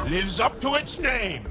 lives up to its name.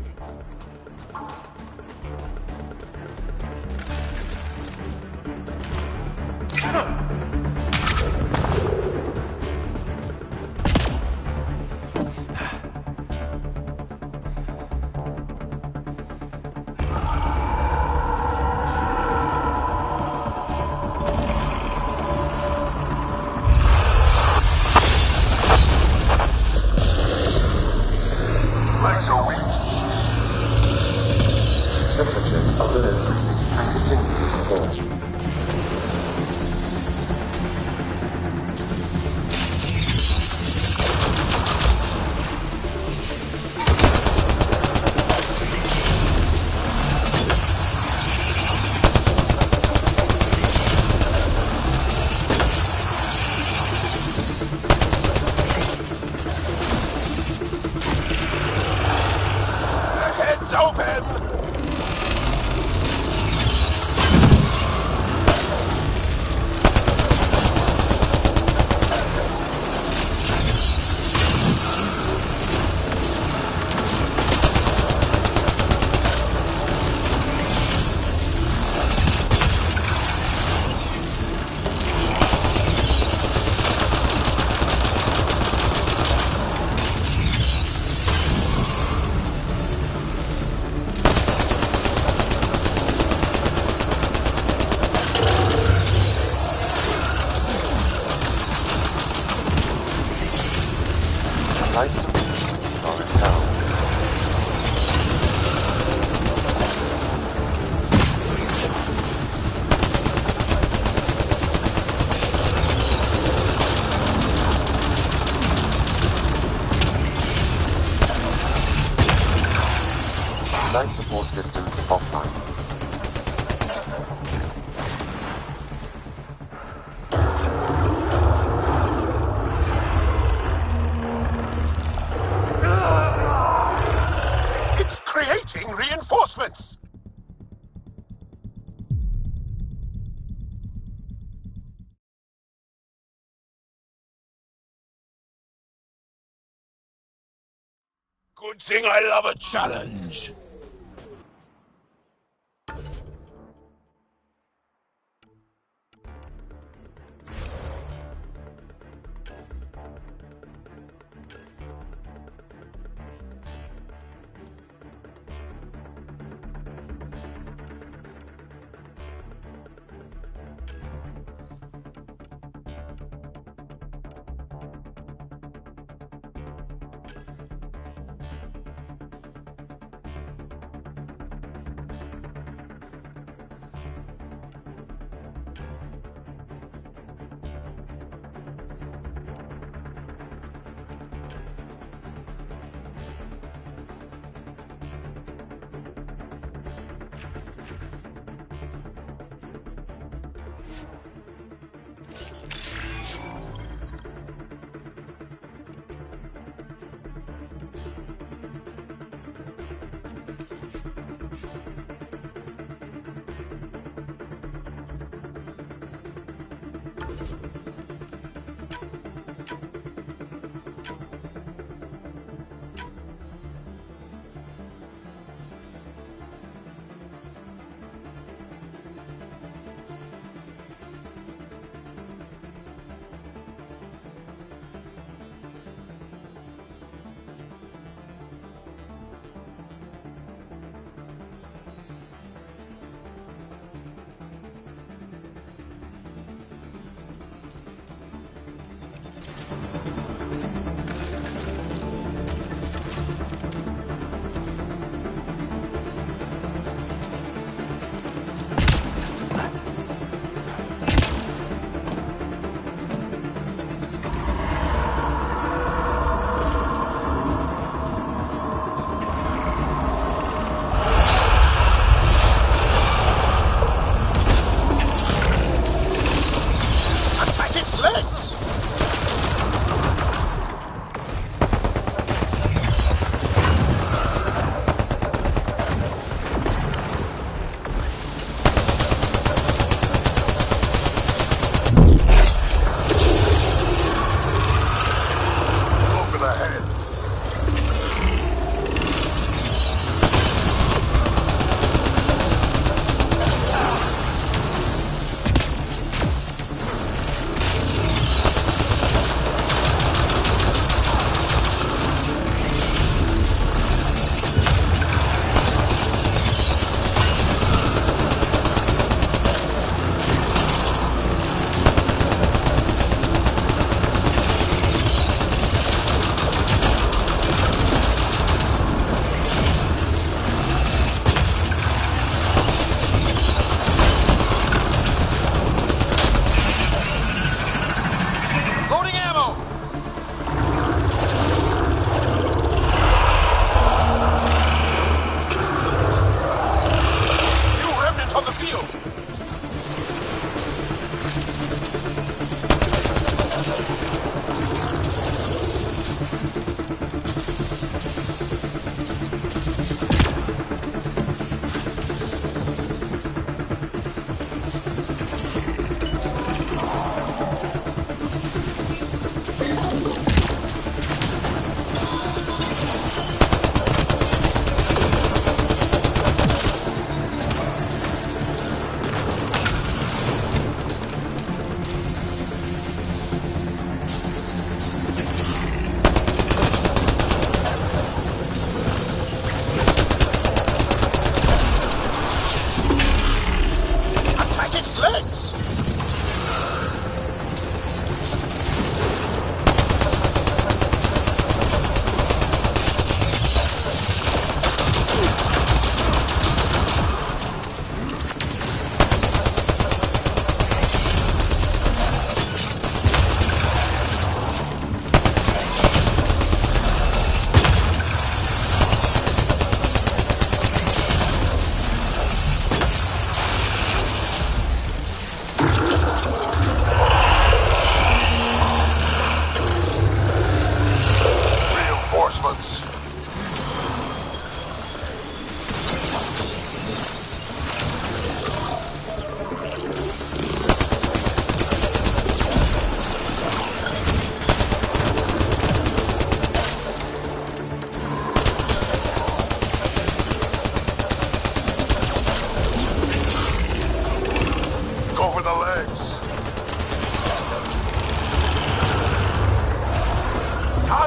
Life support systems offline. It's creating reinforcements! Good thing I love a challenge.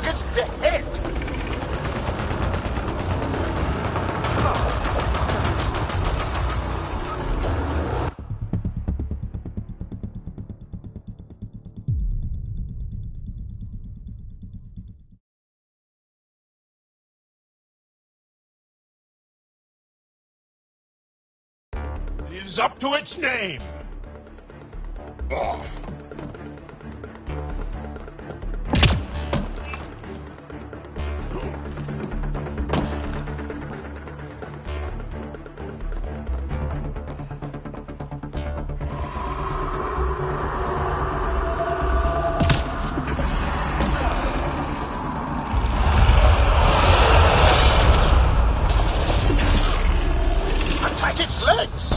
Target the head! Lives up to its name! Attack its legs!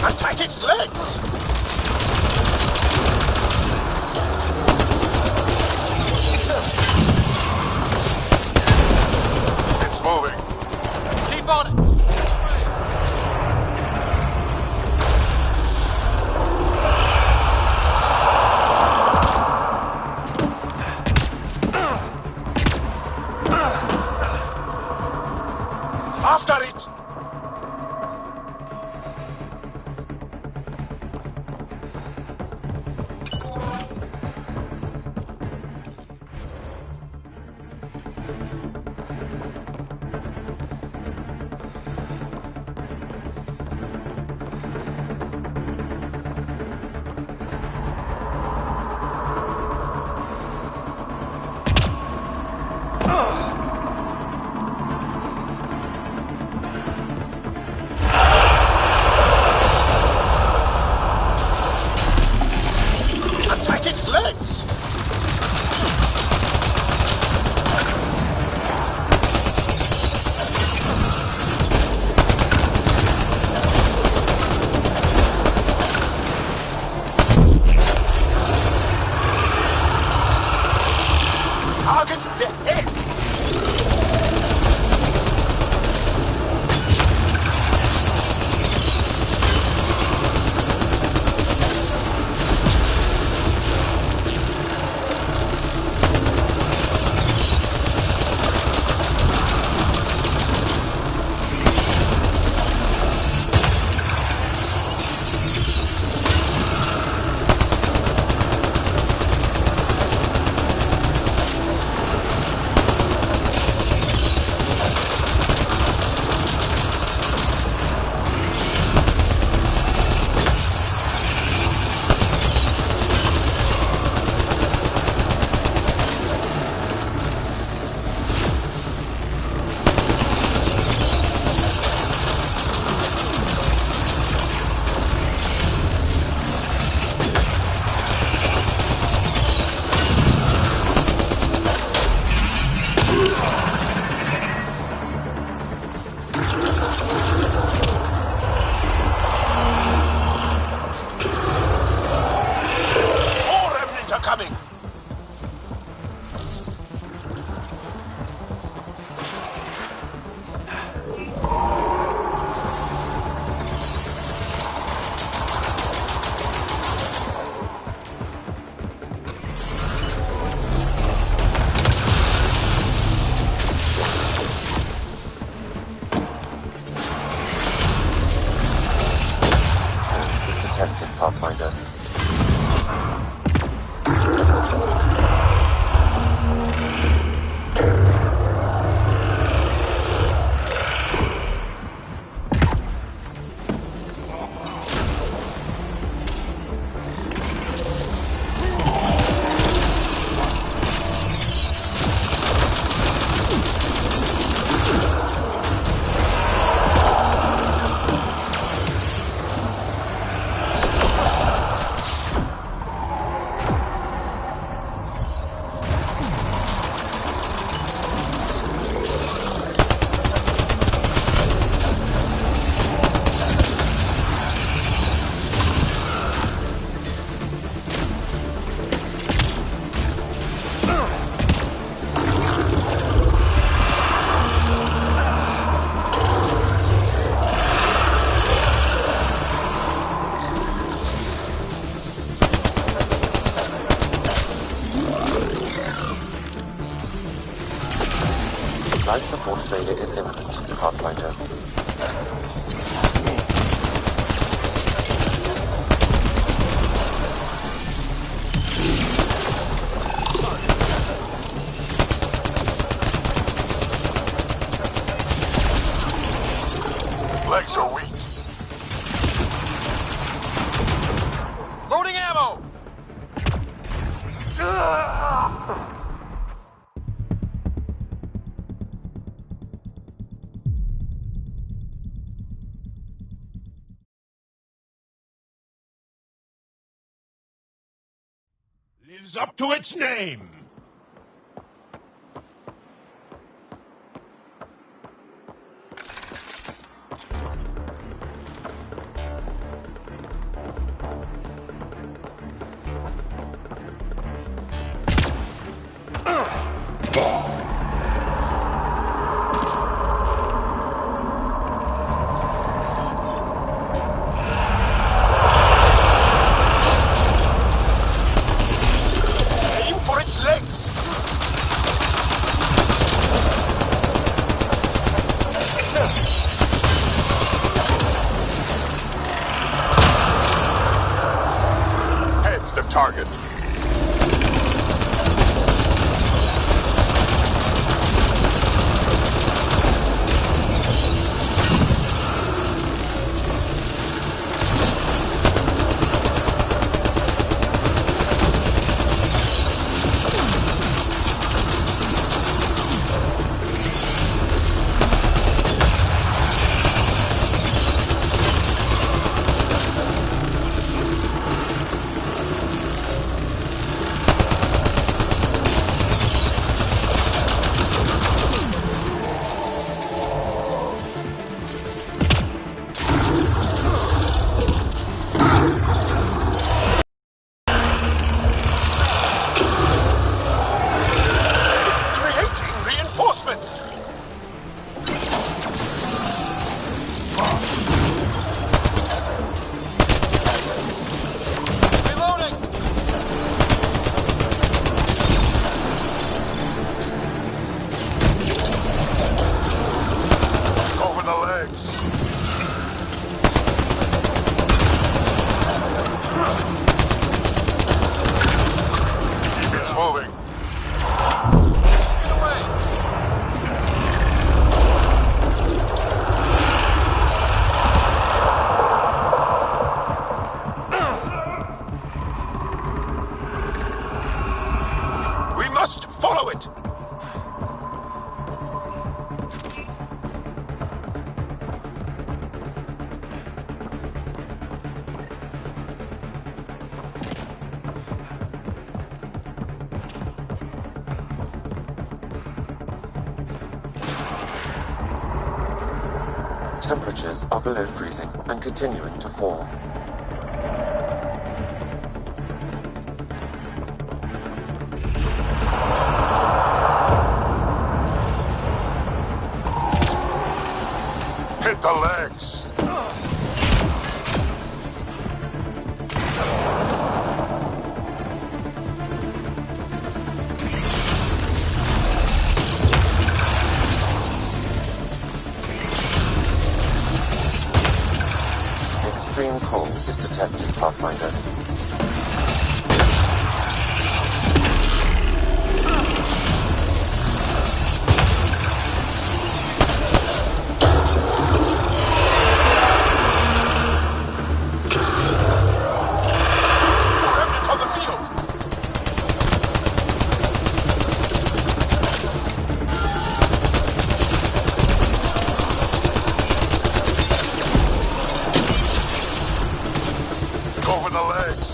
Attack its legs! It's moving. Keep on it! After it! Pathfinder. Life support failure is imminent, Pathfinder. Legs are weak. Loading ammo! Lives up to its name. Aim for its legs. Head's the target. Creating reinforcements. Reloading. Over the legs. It's moving. Get away. We must follow it. Temperatures are below freezing and continuing to fall. Hit the legs. Extreme pull is detected, Pathfinder. Remnant on the field! Go for the legs!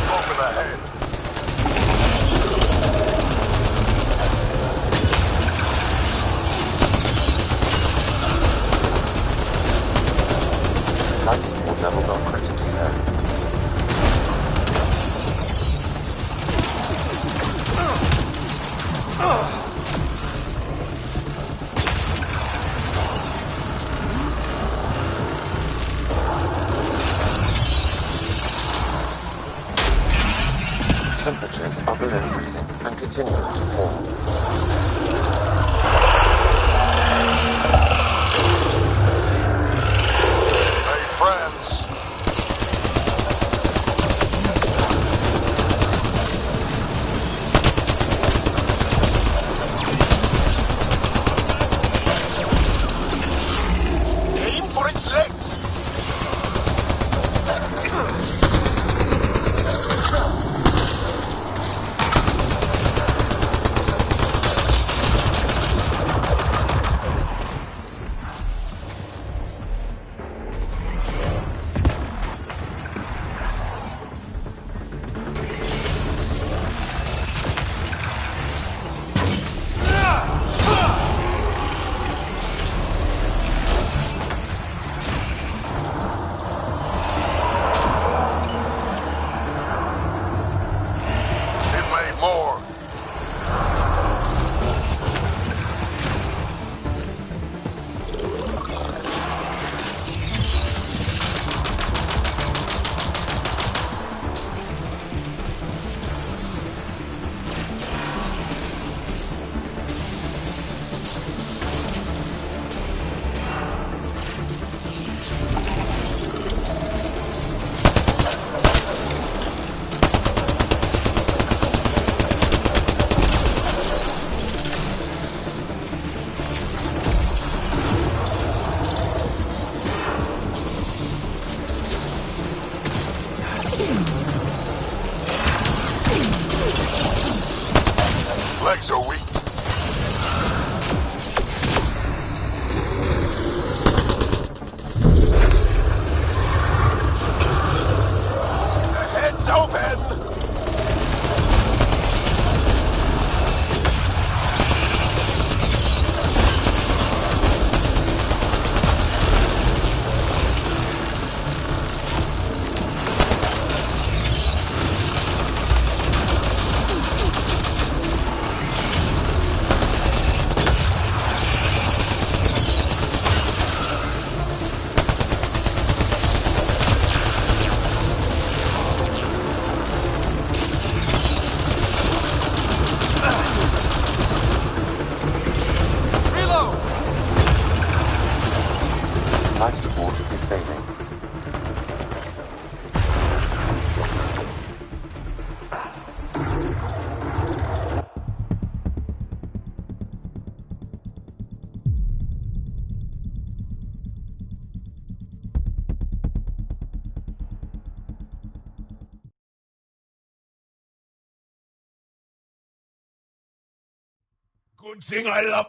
Go for the head! Life support levels are critically low. Temperatures are below freezing and continuing to fall. Hey, friends! Aim for its legs! It made more. Legs are weak. The head's open! Life support is failing. Good thing I love...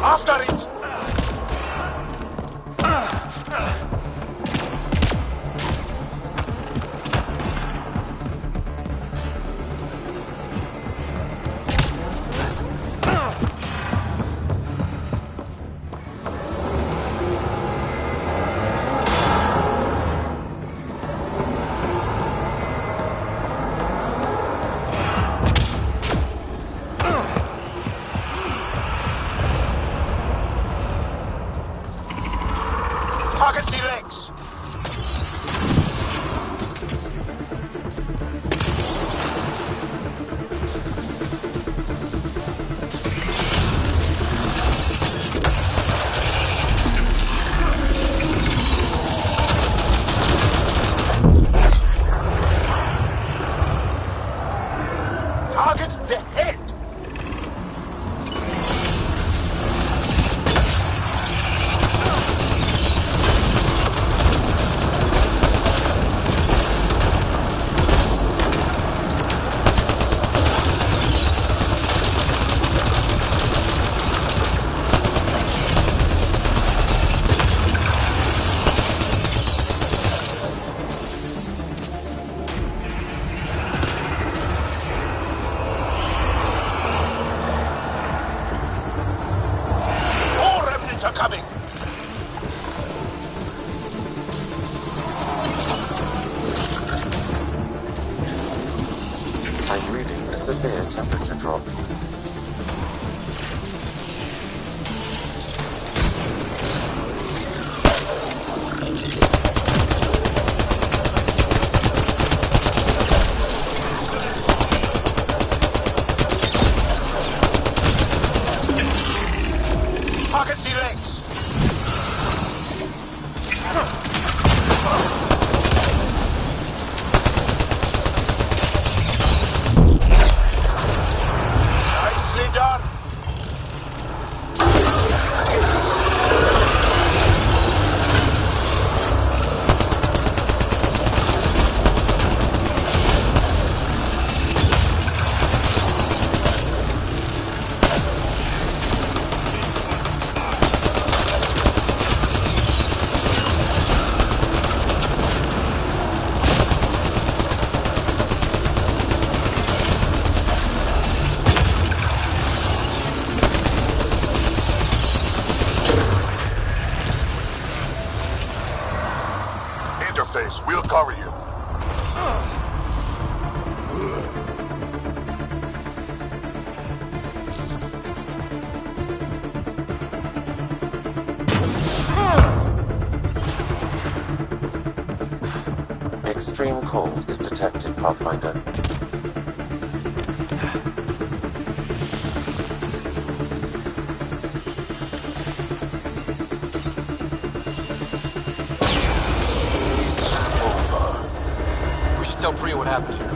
After it! Target the legs! Target the head! Are coming! I'm reading a severe temperature drop. Target the legs! Nicely done! Interface, we'll cover you. Extreme cold is detected, Pathfinder. We should tell Priya what happened here.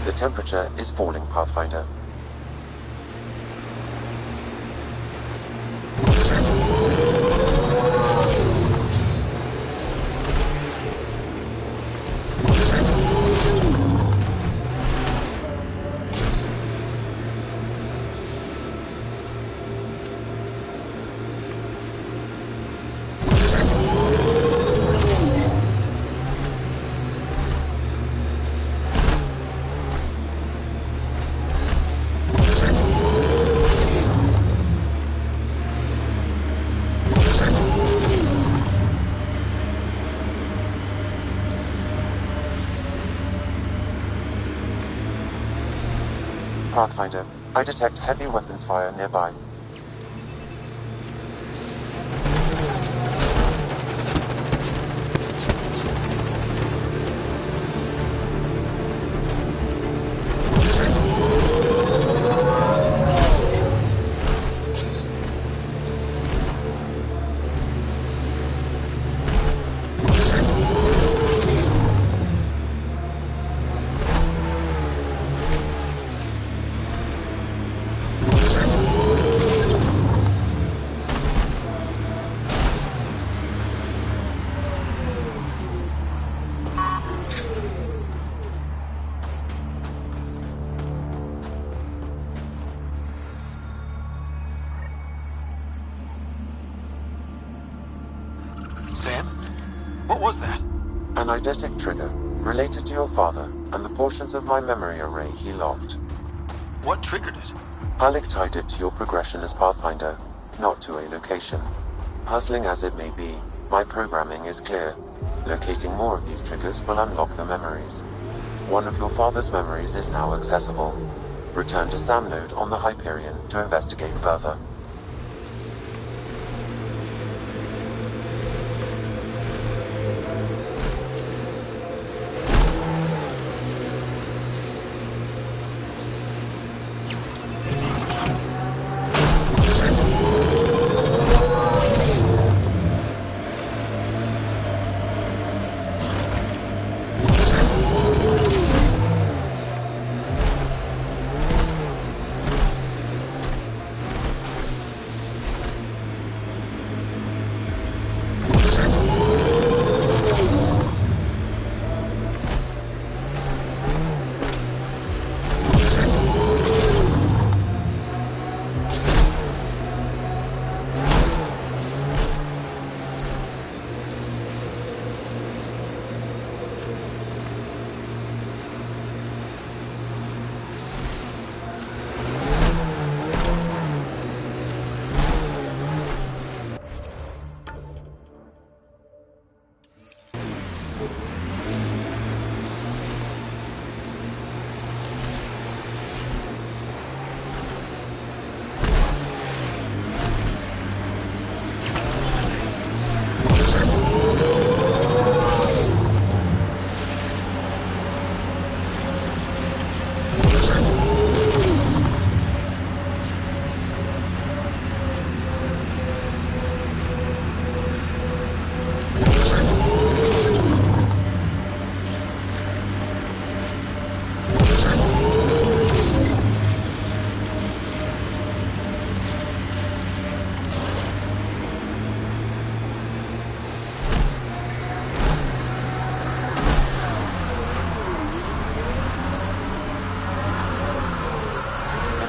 The temperature is falling, Pathfinder. Pathfinder, I detect heavy weapons fire nearby. Sam? What was that? An eidetic trigger, related to your father, and the portions of my memory array he locked. What triggered it? Halleck tied it to your progression as Pathfinder, not to a location. Puzzling as it may be, my programming is clear. Locating more of these triggers will unlock the memories. One of your father's memories is now accessible. Return to Sam Node on the Hyperion to investigate further.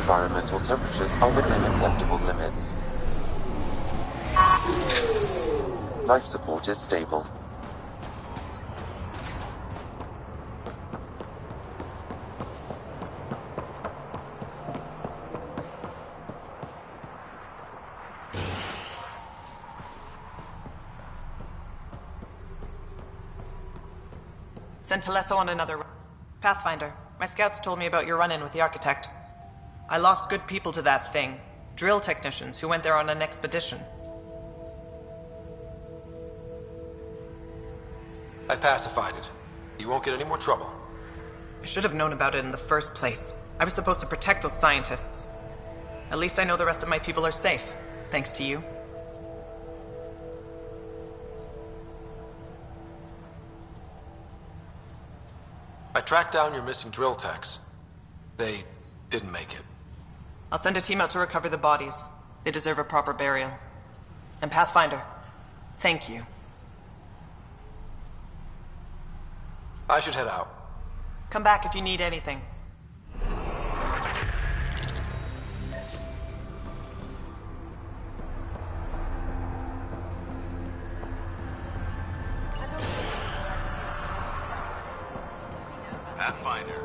Environmental temperatures are within acceptable limits. Life support is stable. Send Telesso on another... Pathfinder, my scouts told me about your run-in with the Architect. I lost good people to that thing. Drill technicians who went there on an expedition. I pacified it. You won't get any more trouble. I should have known about it in the first place. I was supposed to protect those scientists. At least I know the rest of my people are safe, thanks to you. I tracked down your missing drill techs. They didn't make it. I'll send a team out to recover the bodies. They deserve a proper burial. And Pathfinder, thank you. I should head out. Come back if you need anything. Pathfinder.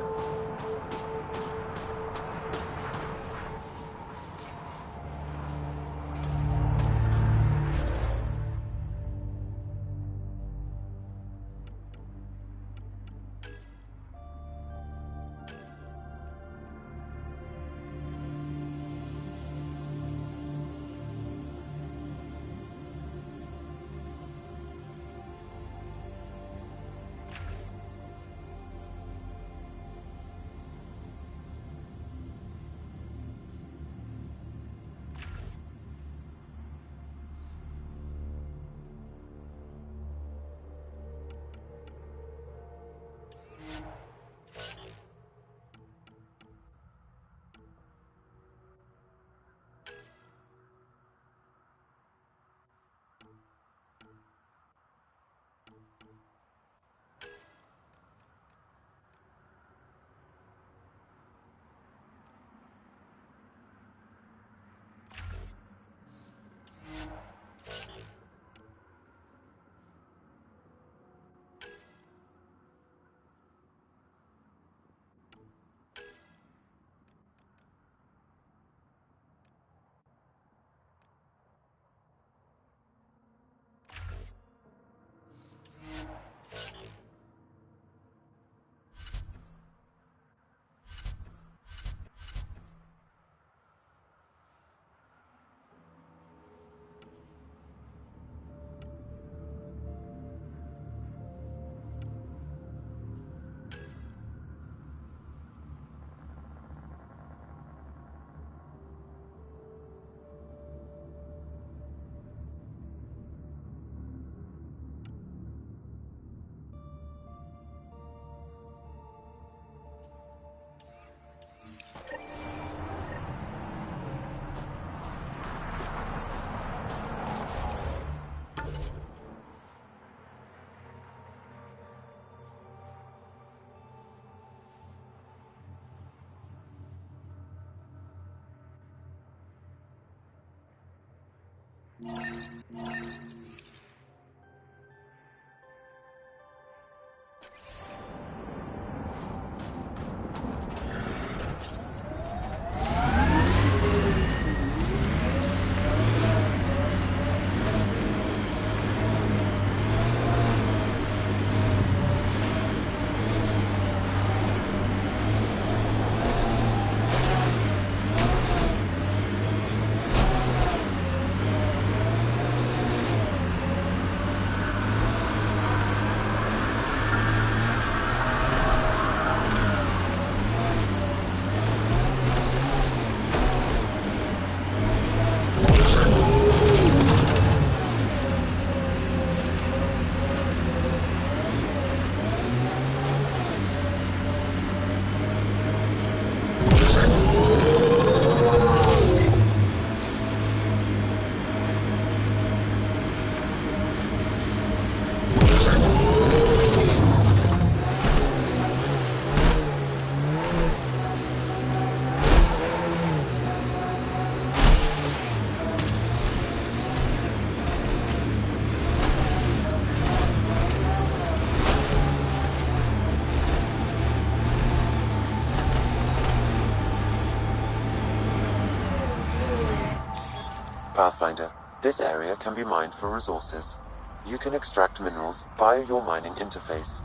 Pathfinder, this area can be mined for resources. You can extract minerals via your mining interface.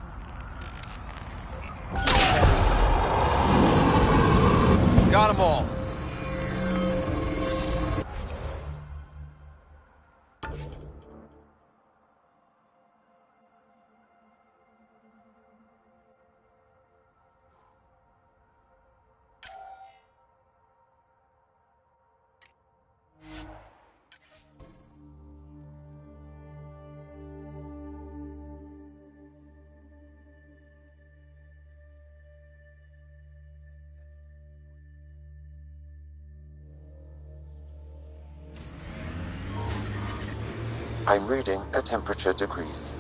Got them all. I'm reading a temperature decrease.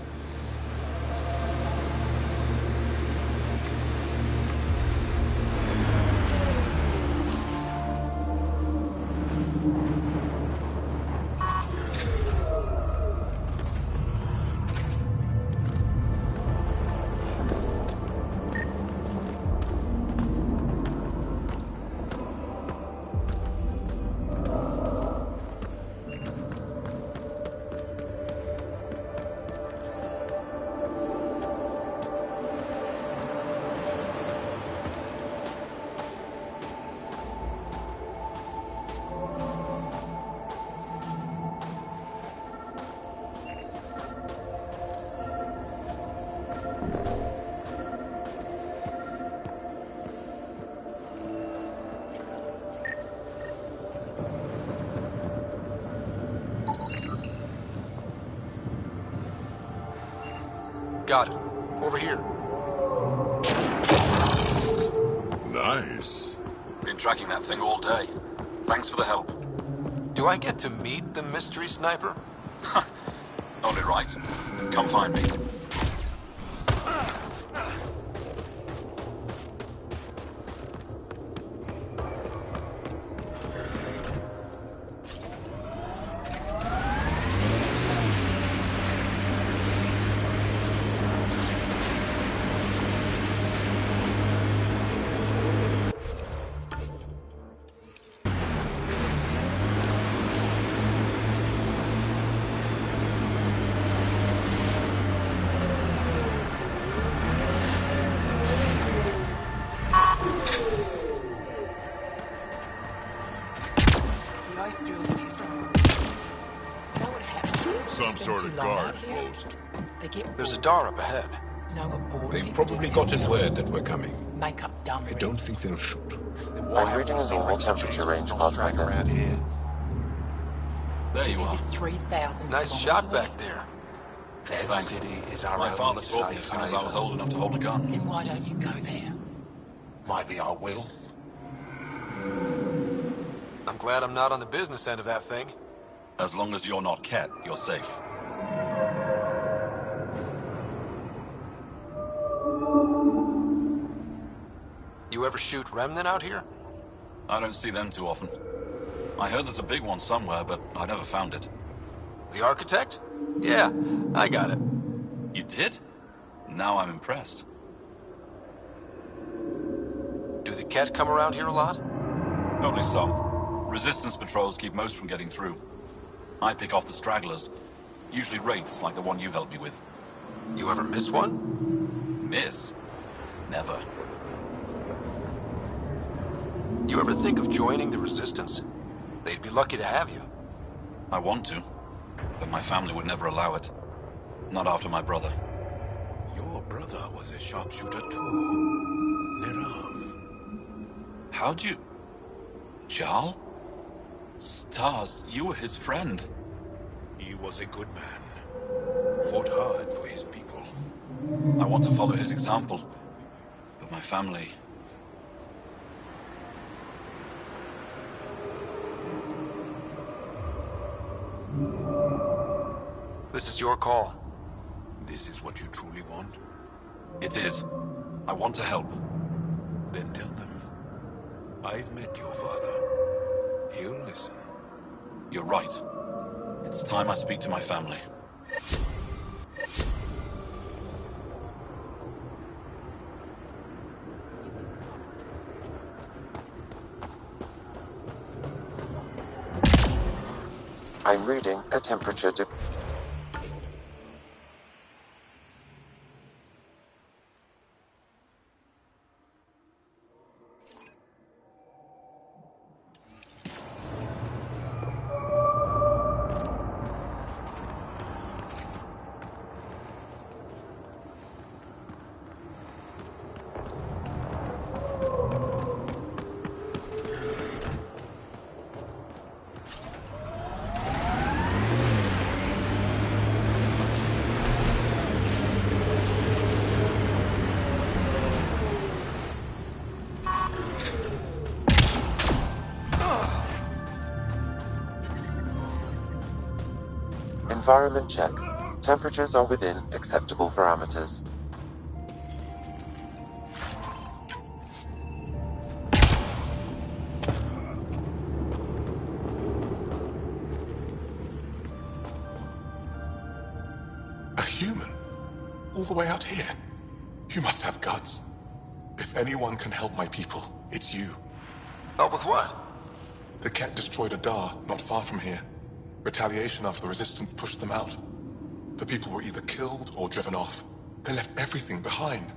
Got it. Over here. Nice. Been tracking that thing all day. Thanks for the help. Do I get to meet the mystery sniper? Only right. Come find me. Some sort of guard post. There's a door up ahead. They've probably gotten word that we're coming. Make up dumb. I don't think they'll shoot. I'm reading a normal temperature range, Pathfinder. There you Is are. it 3,000? Nice shot back there. Thanks. My father taught me as soon as I was old enough to hold a gun. Then why don't you go there? Maybe I will. I'm glad I'm not on the business end of that thing. As long as you're not Cat, you're safe. You ever shoot Remnant out here? I don't see them too often. I heard there's a big one somewhere, but I never found it. The architect? Yeah, I got it. You did? Now I'm impressed. Do the Ket come around here a lot? Only some. Resistance patrols keep most from getting through. I pick off the stragglers. Usually wraiths like the one you helped me with. You ever miss one? Miss? Never. You ever think of joining the Resistance? They'd be lucky to have you. I want to, but my family would never allow it. Not after my brother. Your brother was a sharpshooter too. Nerav. How'd you... Jarl? Stars, you were his friend. He was a good man. Fought hard for his people. I want to follow his example, but my family... This is your call. This is what you truly want? It is. I want to help. Then tell them. I've met your father. He'll listen. You're right. It's time I speak to my family. I'm reading a temperature Environment check. Temperatures are within acceptable parameters. A human? All the way out here? You must have guts. If anyone can help my people, it's you. Help with what? The Ket destroyed a Dar not far from here. Retaliation after the Resistance pushed them out. The people were either killed or driven off. They left everything behind.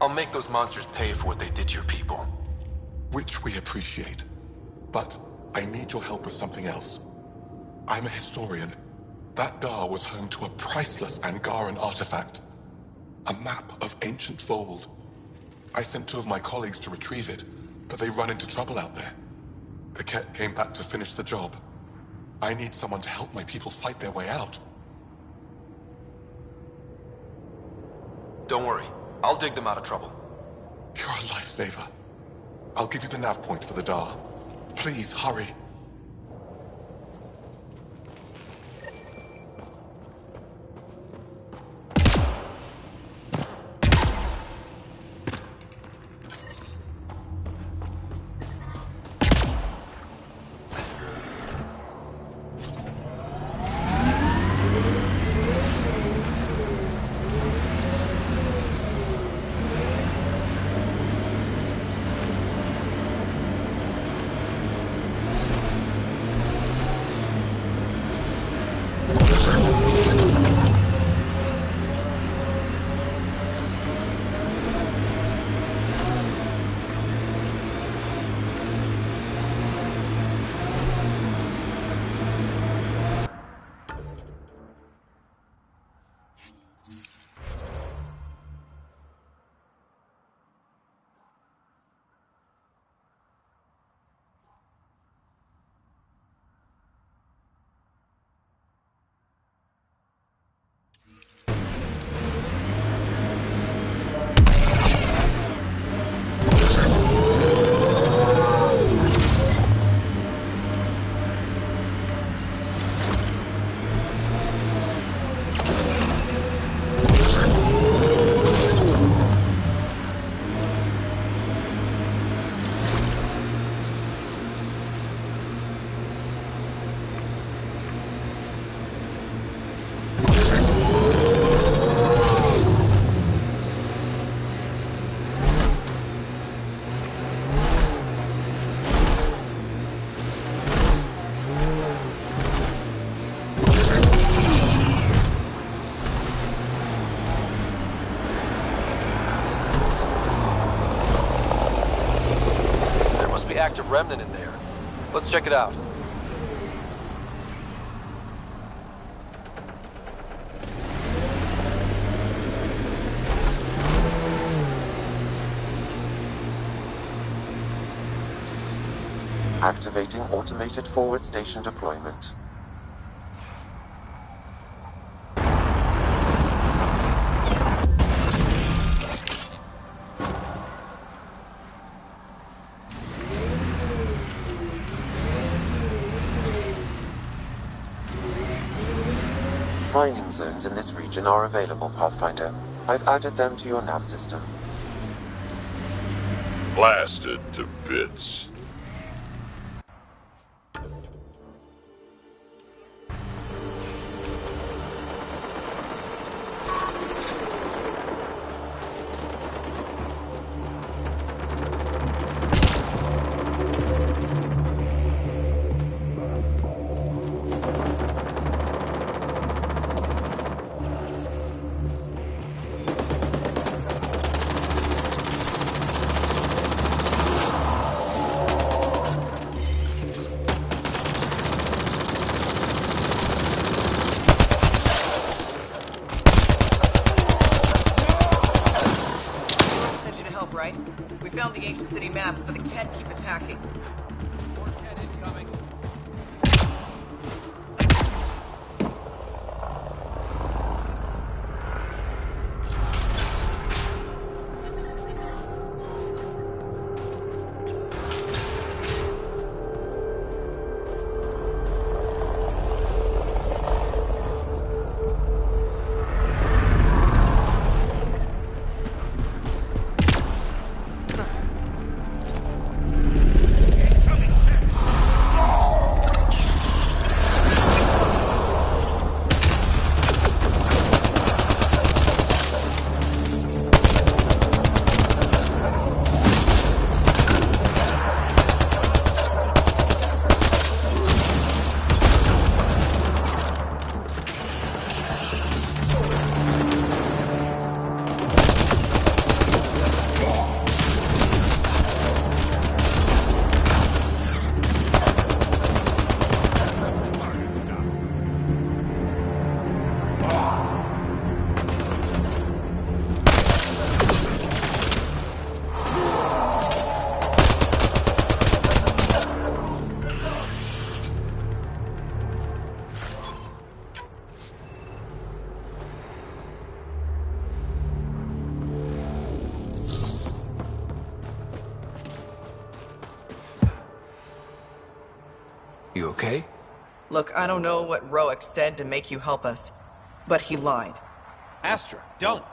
I'll make those monsters pay for what they did to your people. Which we appreciate. But I need your help with something else. I'm a historian. That Dar was home to a priceless Angaran artifact. A map of ancient Fold. I sent 2 of my colleagues to retrieve it, but they run into trouble out there. The Ket came back to finish the job. I need someone to help my people fight their way out. Don't worry. I'll dig them out of trouble. You're a lifesaver. I'll give you the nav point for the Dar. Please, hurry. Active remnant in there. Let's check it out. Activating automated forward station deployment. Mining zones in this region are available, Pathfinder. I've added them to your nav system. Blasted to bits. Right? We found the ancient city map, but the Ket keep attacking. More Ket incoming. okay? Look, I don't know what Roic said to make you help us, but he lied. Astra, don't.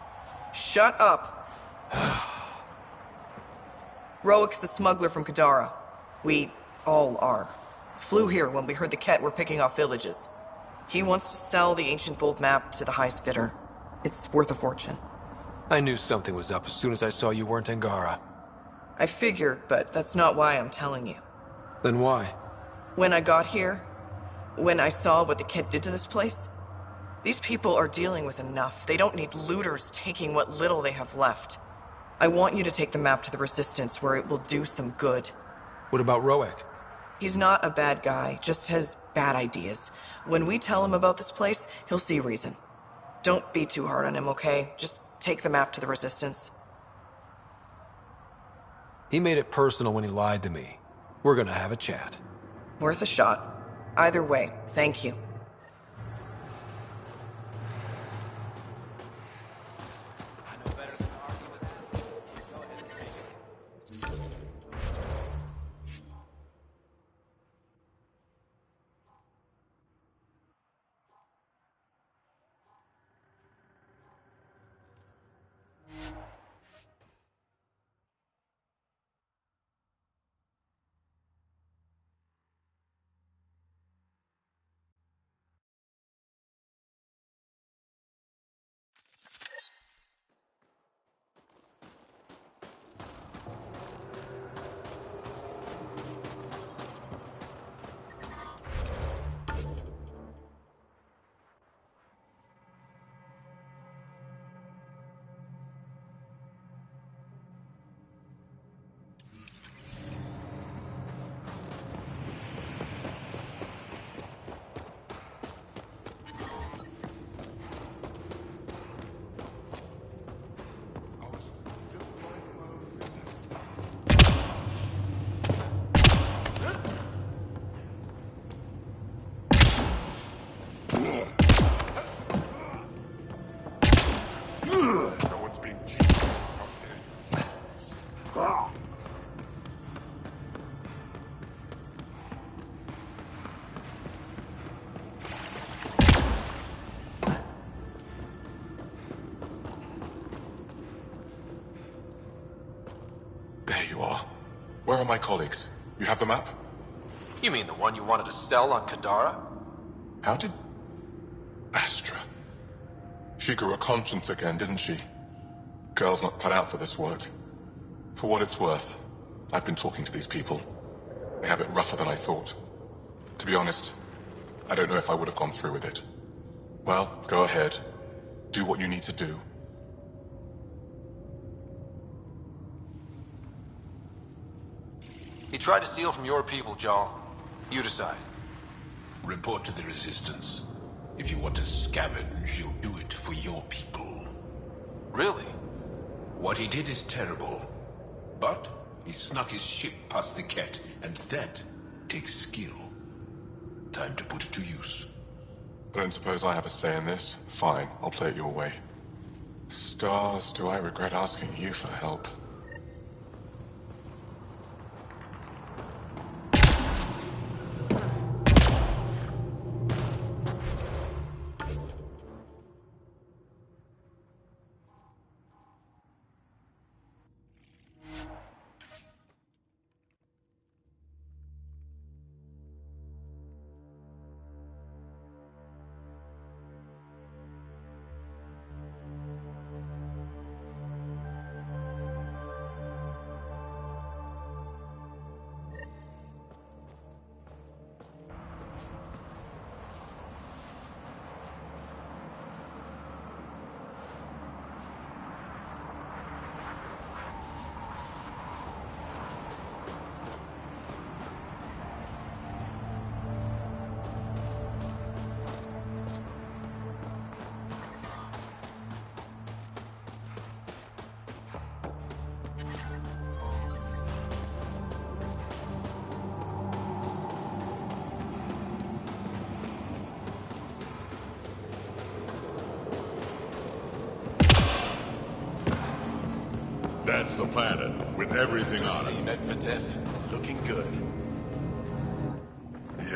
Shut up! Roic's a smuggler from Kadara. We all are. Flew here when we heard the Ket were picking off villages. He wants to sell the ancient Fold map to the highest bidder. It's worth a fortune. I knew something was up as soon as I saw you weren't Angara. I figured, but that's not why I'm telling you. Then why? When I got here, when I saw what the Ket did to this place, these people are dealing with enough. They don't need looters taking what little they have left. I want you to take the map to the Resistance where it will do some good. What about Roic? He's not a bad guy, just has bad ideas. When we tell him about this place, he'll see reason. Don't be too hard on him, okay? Just take the map to the Resistance. He made it personal when he lied to me. We're gonna have a chat. Worth a shot. Either way, thank you. No one's being cheated. There you are. Where are my colleagues? You have the map? You mean the one you wanted to sell on Kadara? How did... Astra. She grew a conscience again, didn't she? Girl's not cut out for this work. For what it's worth, I've been talking to these people. They have it rougher than I thought. To be honest, I don't know if I would have gone through with it. Well, go ahead. Do what you need to do. He tried to steal from your people, Jarl. You decide. Report to the Resistance. If you want to scavenge, you'll do it for your people. Really? What he did is terrible. But he snuck his ship past the Ket, and that takes skill. Time to put it to use. I don't suppose I have a say in this. Fine, I'll play it your way. Stars, do I regret asking you for help? That's the planet, with everything on it. Net for death. Looking good. The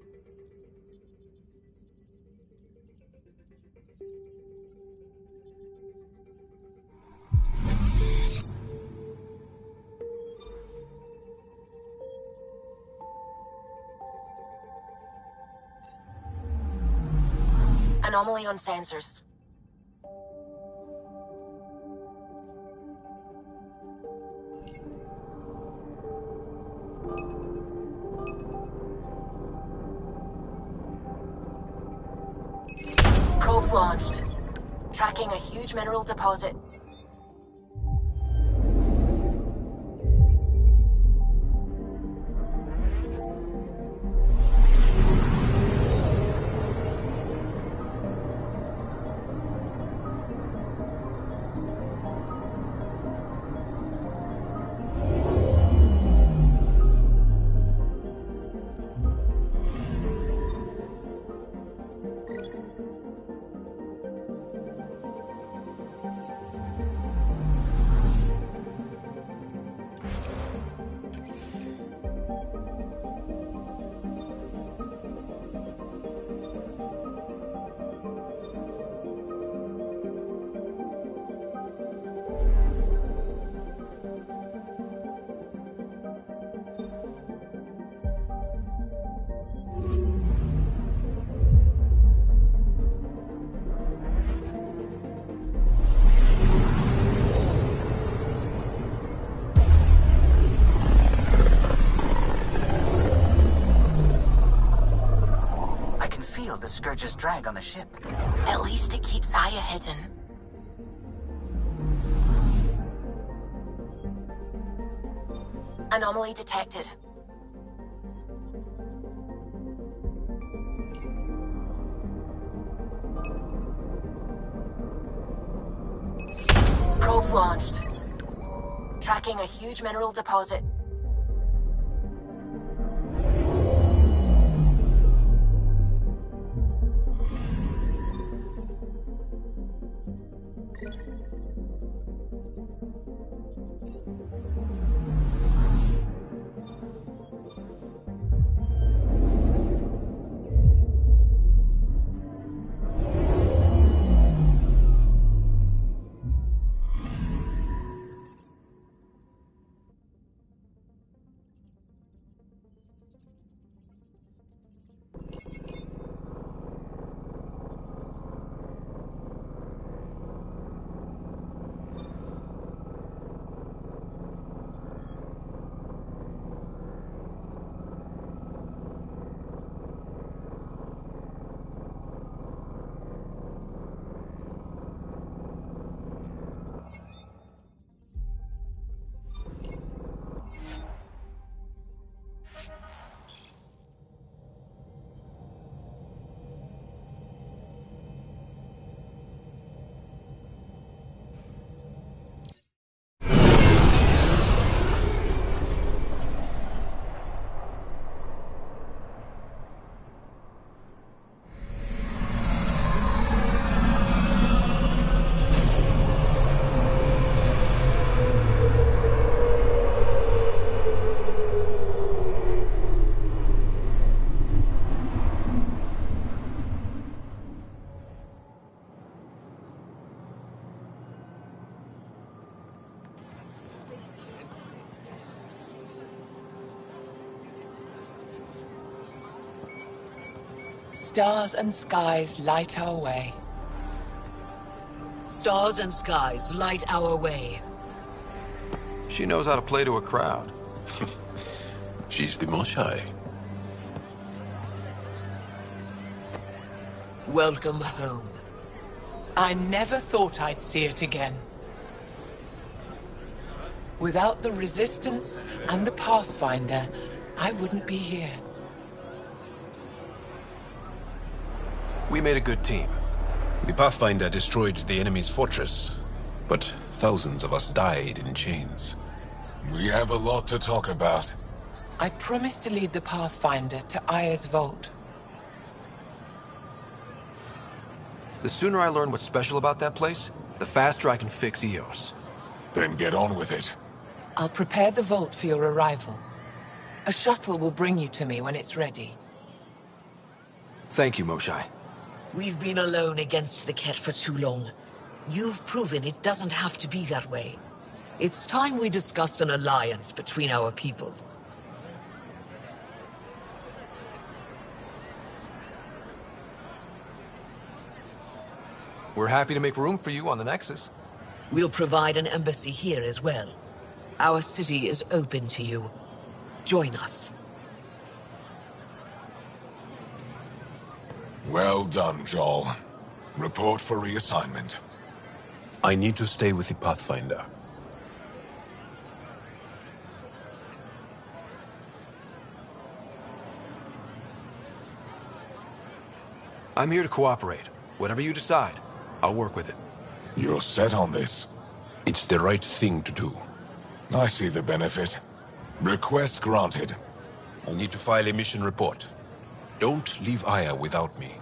Anomaly on sensors. Probes launched. Tracking a huge mineral deposit. The Scourge's drag on the ship. At least it keeps Aya hidden. Anomaly detected. Probes launched. Tracking a huge mineral deposit. Stars and skies light our way. Stars and skies light our way. She knows how to play to a crowd. She's the Moshai. Welcome home. I never thought I'd see it again. Without the Resistance and the Pathfinder, I wouldn't be here. We made a good team. The Pathfinder destroyed the enemy's fortress, but thousands of us died in chains. We have a lot to talk about. I promised to lead the Pathfinder to Aya's vault. The sooner I learn what's special about that place, the faster I can fix Eos. Then get on with it. I'll prepare the vault for your arrival. A shuttle will bring you to me when it's ready. Thank you, Moshai. We've been alone against the Ket for too long. You've proven it doesn't have to be that way. It's time we discussed an alliance between our people. We're happy to make room for you on the Nexus. We'll provide an embassy here as well. Our city is open to you. Join us. Well done, Joel. Report for reassignment. I need to stay with the Pathfinder. I'm here to cooperate. Whatever you decide, I'll work with it. You're set on this. It's the right thing to do. I see the benefit. Request granted. I'll need to file a mission report. Don't leave Aya without me.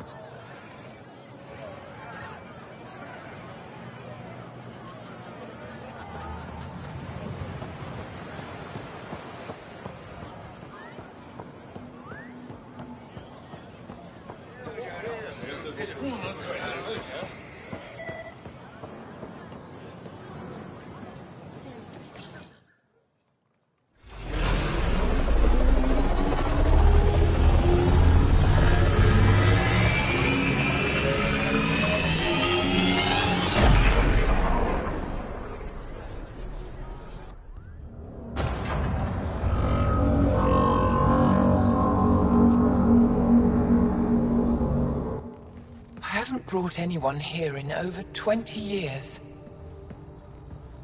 Brought anyone here in over 20 years.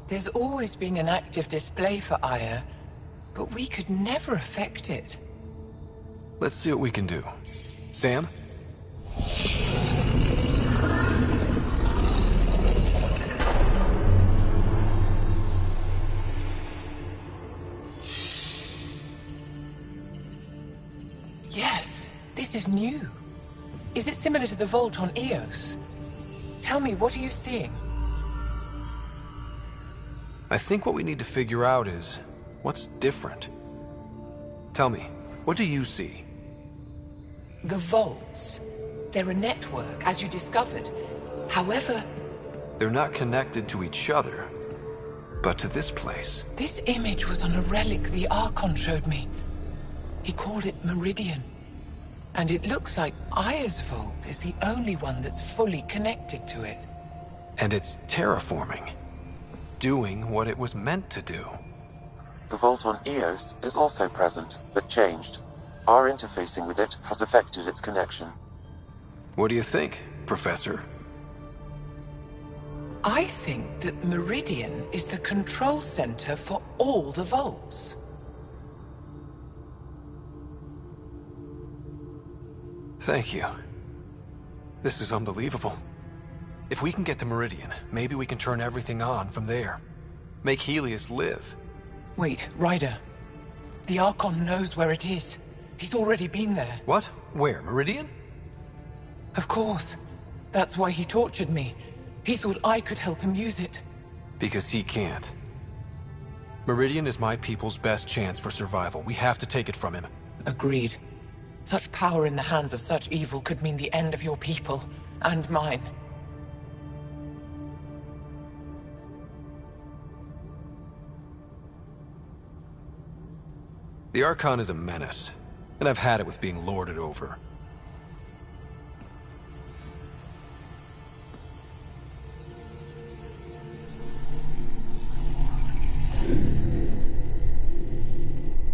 There's always been an active display for Aya, but we could never affect it. Let's see what we can do. Sam? Yes, this is new. Is it similar to the vault on Eos? Tell me, what are you seeing? I think what we need to figure out is what's different. Tell me, what do you see? The vaults. They're a network, as you discovered. However... They're not connected to each other, but to this place. This image was on a relic the Archon showed me. He called it Meridian. And it looks like Aya's vault is the only one that's fully connected to it. And it's terraforming. Doing what it was meant to do. The vault on Eos is also present, but changed. Our interfacing with it has affected its connection. What do you think, Professor? I think that Meridian is the control center for all the vaults. Thank you. This is unbelievable. If we can get to Meridian, maybe we can turn everything on from there. Make Helios live. Wait, Ryder. The Archon knows where it is. He's already been there. What? Where? Meridian? Of course. That's why he tortured me. He thought I could help him use it. Because he can't. Meridian is my people's best chance for survival. We have to take it from him. Agreed. Such power in the hands of such evil could mean the end of your people, and mine. The Archon is a menace, and I've had it with being lorded over.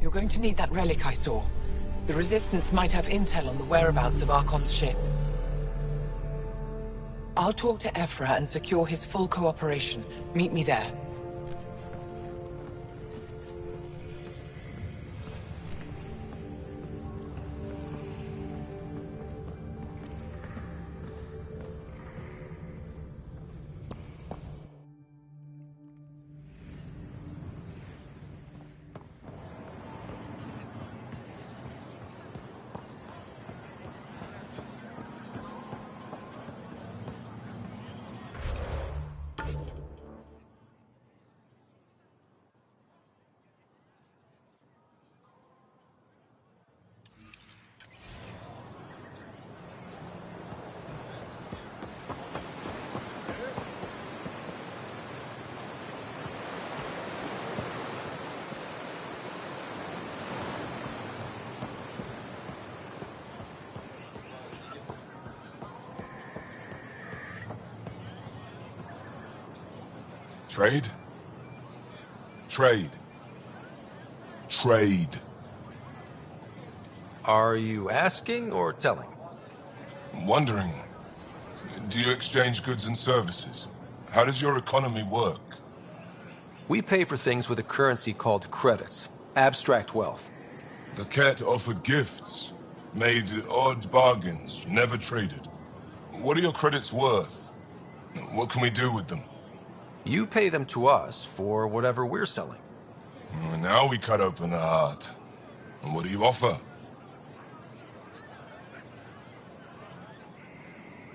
You're going to need that relic I saw. The Resistance might have intel on the whereabouts of Archon's ship. I'll talk to Ephra and secure his full cooperation. Meet me there. Trade? Trade. Trade. Are you asking or telling? I'm wondering, do you exchange goods and services? How does your economy work? We pay for things with a currency called credits. Abstract wealth. The Ket offered gifts, made odd bargains, never traded. What are your credits worth? What can we do with them? You pay them to us for whatever we're selling. Now we cut open the heart. And what do you offer?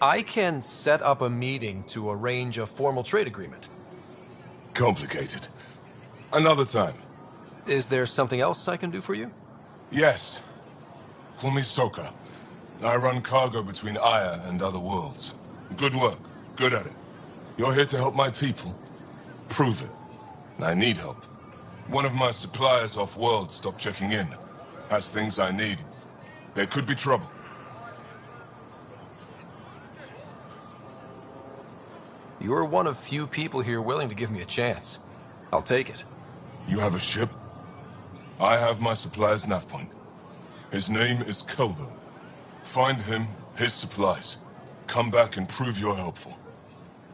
I can set up a meeting to arrange a formal trade agreement. Complicated. Another time. Is there something else I can do for you? Yes. Call me Soka. I run cargo between Aya and other worlds. Good work. Good at it. You're here to help my people. Prove it. I need help. One of my suppliers off-world stopped checking in. Has things I need. There could be trouble. You're one of few people here willing to give me a chance. I'll take it. You have a ship? I have my supplier's nav point. His name is Kolo. Find him, his supplies. Come back and prove you're helpful.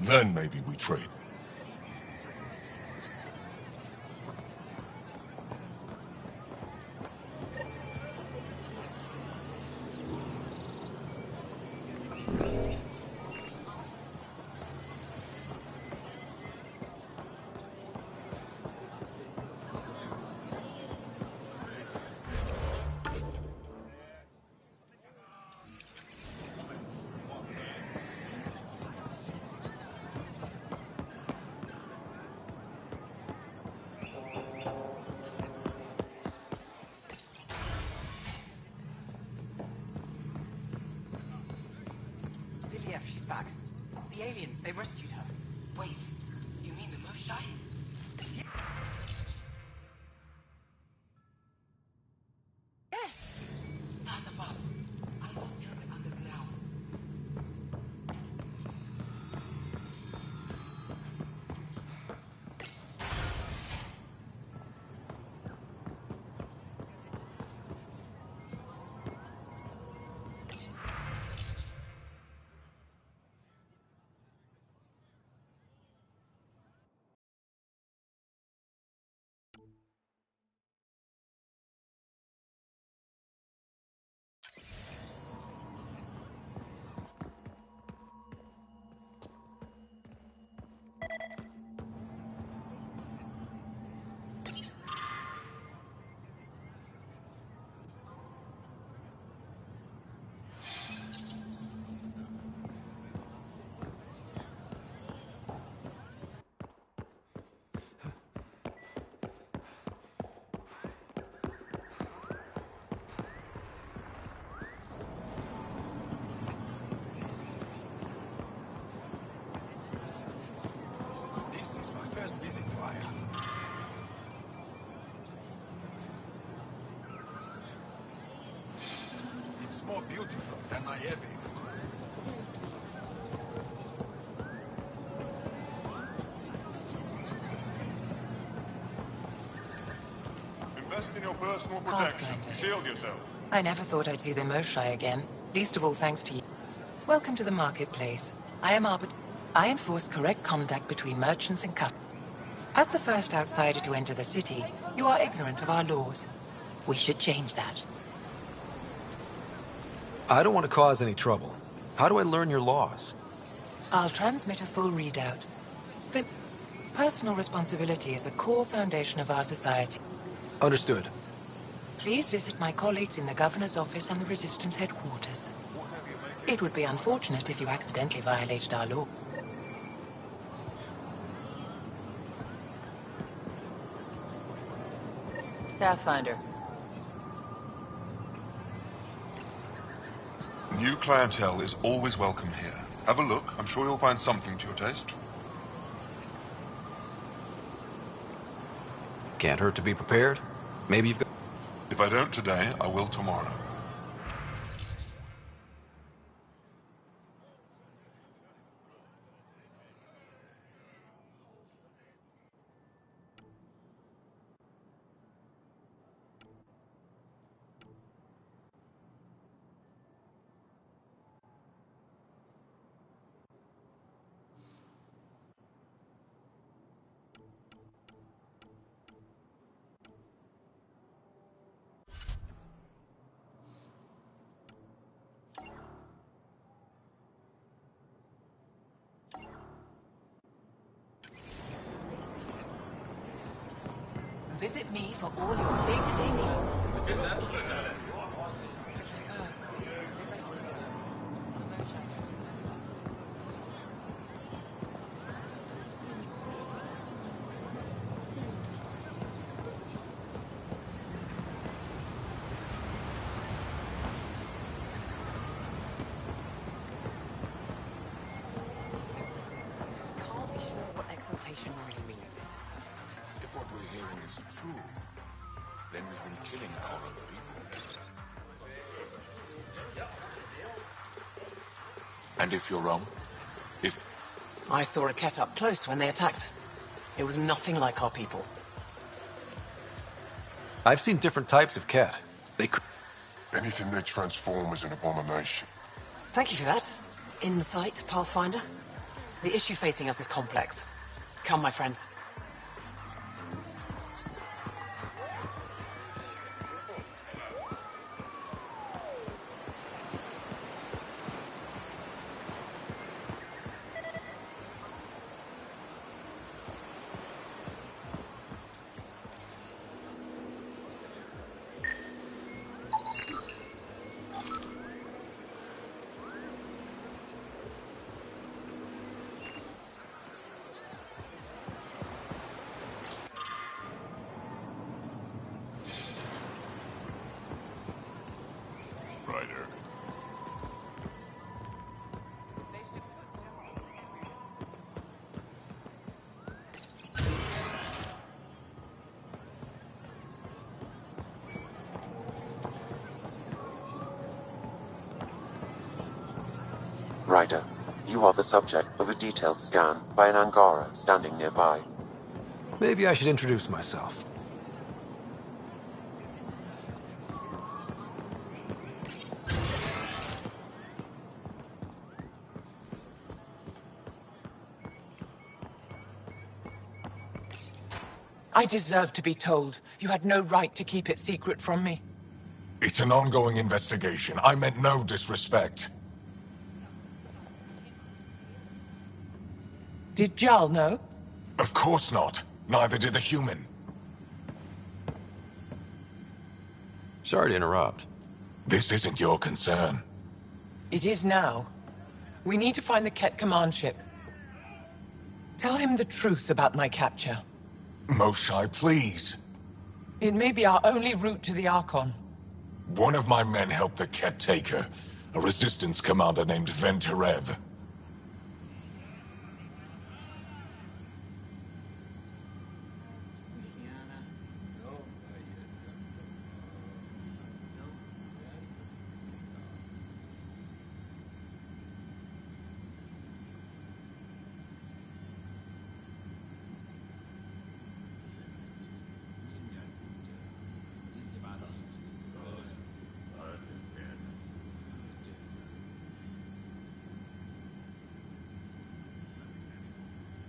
Then maybe we trade. She's back. The aliens, they rescued her. Wait, you mean the Moshai? Yes! Not above. I will tell the others now. More beautiful than I ever. Invest in your personal protection. Shield yourself. I never thought I'd see the Moshai again. Least of all thanks to you. Welcome to the marketplace. I am Arbiter. I enforce correct contact between merchants and customers. As the first outsider to enter the city, you are ignorant of our laws. We should change that. I don't want to cause any trouble. How do I learn your laws? I'll transmit a full readout. Personal responsibility is a core foundation of our society. Understood. Please visit my colleagues in the Governor's office and the Resistance headquarters. It would be unfortunate if you accidentally violated our law. Pathfinder. New clientele is always welcome here. Have a look. I'm sure you'll find something to your taste. Can't hurt to be prepared. Maybe you've got... If I don't today, I will tomorrow. Visit me for all your day-to-day needs. Really means. If what we're hearing is true, then we've been killing our own people. And if you're wrong? If... I saw a Ket up close when they attacked. It was nothing like our people. I've seen different types of cat. They could... Anything they transform is an abomination. Thank you for that. Insight, Pathfinder. The issue facing us is complex. Come, my friends. Ryder, you are the subject of a detailed scan by an Angara standing nearby. Maybe I should introduce myself. I deserve to be told. You had no right to keep it secret from me. It's an ongoing investigation. I meant no disrespect. Did Jarl know? Of course not. Neither did the human. Sorry to interrupt. This isn't your concern. It is now. We need to find the Ket command ship. Tell him the truth about my capture. Moshai, please. It may be our only route to the Archon. One of my men helped the Ket take her. A resistance commander named Venterev.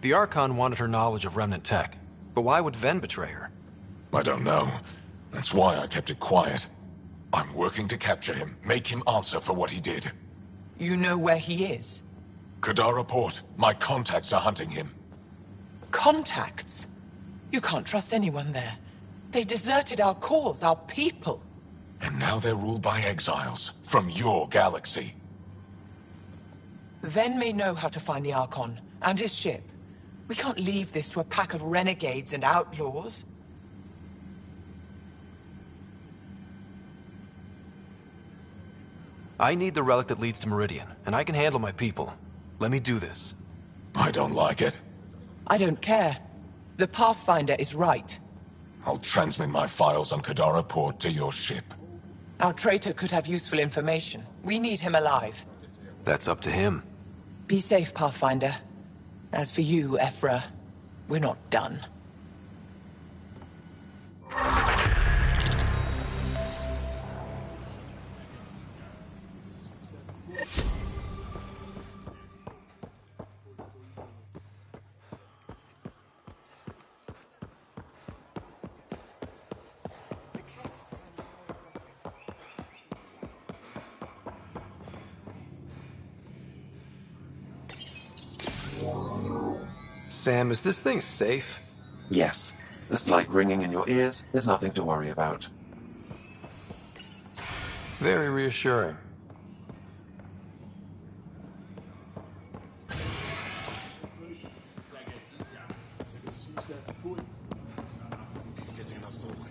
The Archon wanted her knowledge of Remnant tech, but why would Ven betray her? I don't know. That's why I kept it quiet. I'm working to capture him, make him answer for what he did. You know where he is? Kadara Port. My contacts are hunting him. Contacts? You can't trust anyone there. They deserted our cause, our people. And now they're ruled by exiles from your galaxy. Ven may know how to find the Archon and his ship. We can't leave this to a pack of renegades and outlaws. I need the relic that leads to Meridian, and I can handle my people. Let me do this. I don't like it. I don't care. The Pathfinder is right. I'll transmit my files on Kadara Port to your ship. Our traitor could have useful information. We need him alive. That's up to him. Be safe, Pathfinder. As for you, Ephra, we're not done. Sam, is this thing safe? Yes. The slight ringing in your ears is nothing to worry about. Very reassuring. Getting enough sunlight.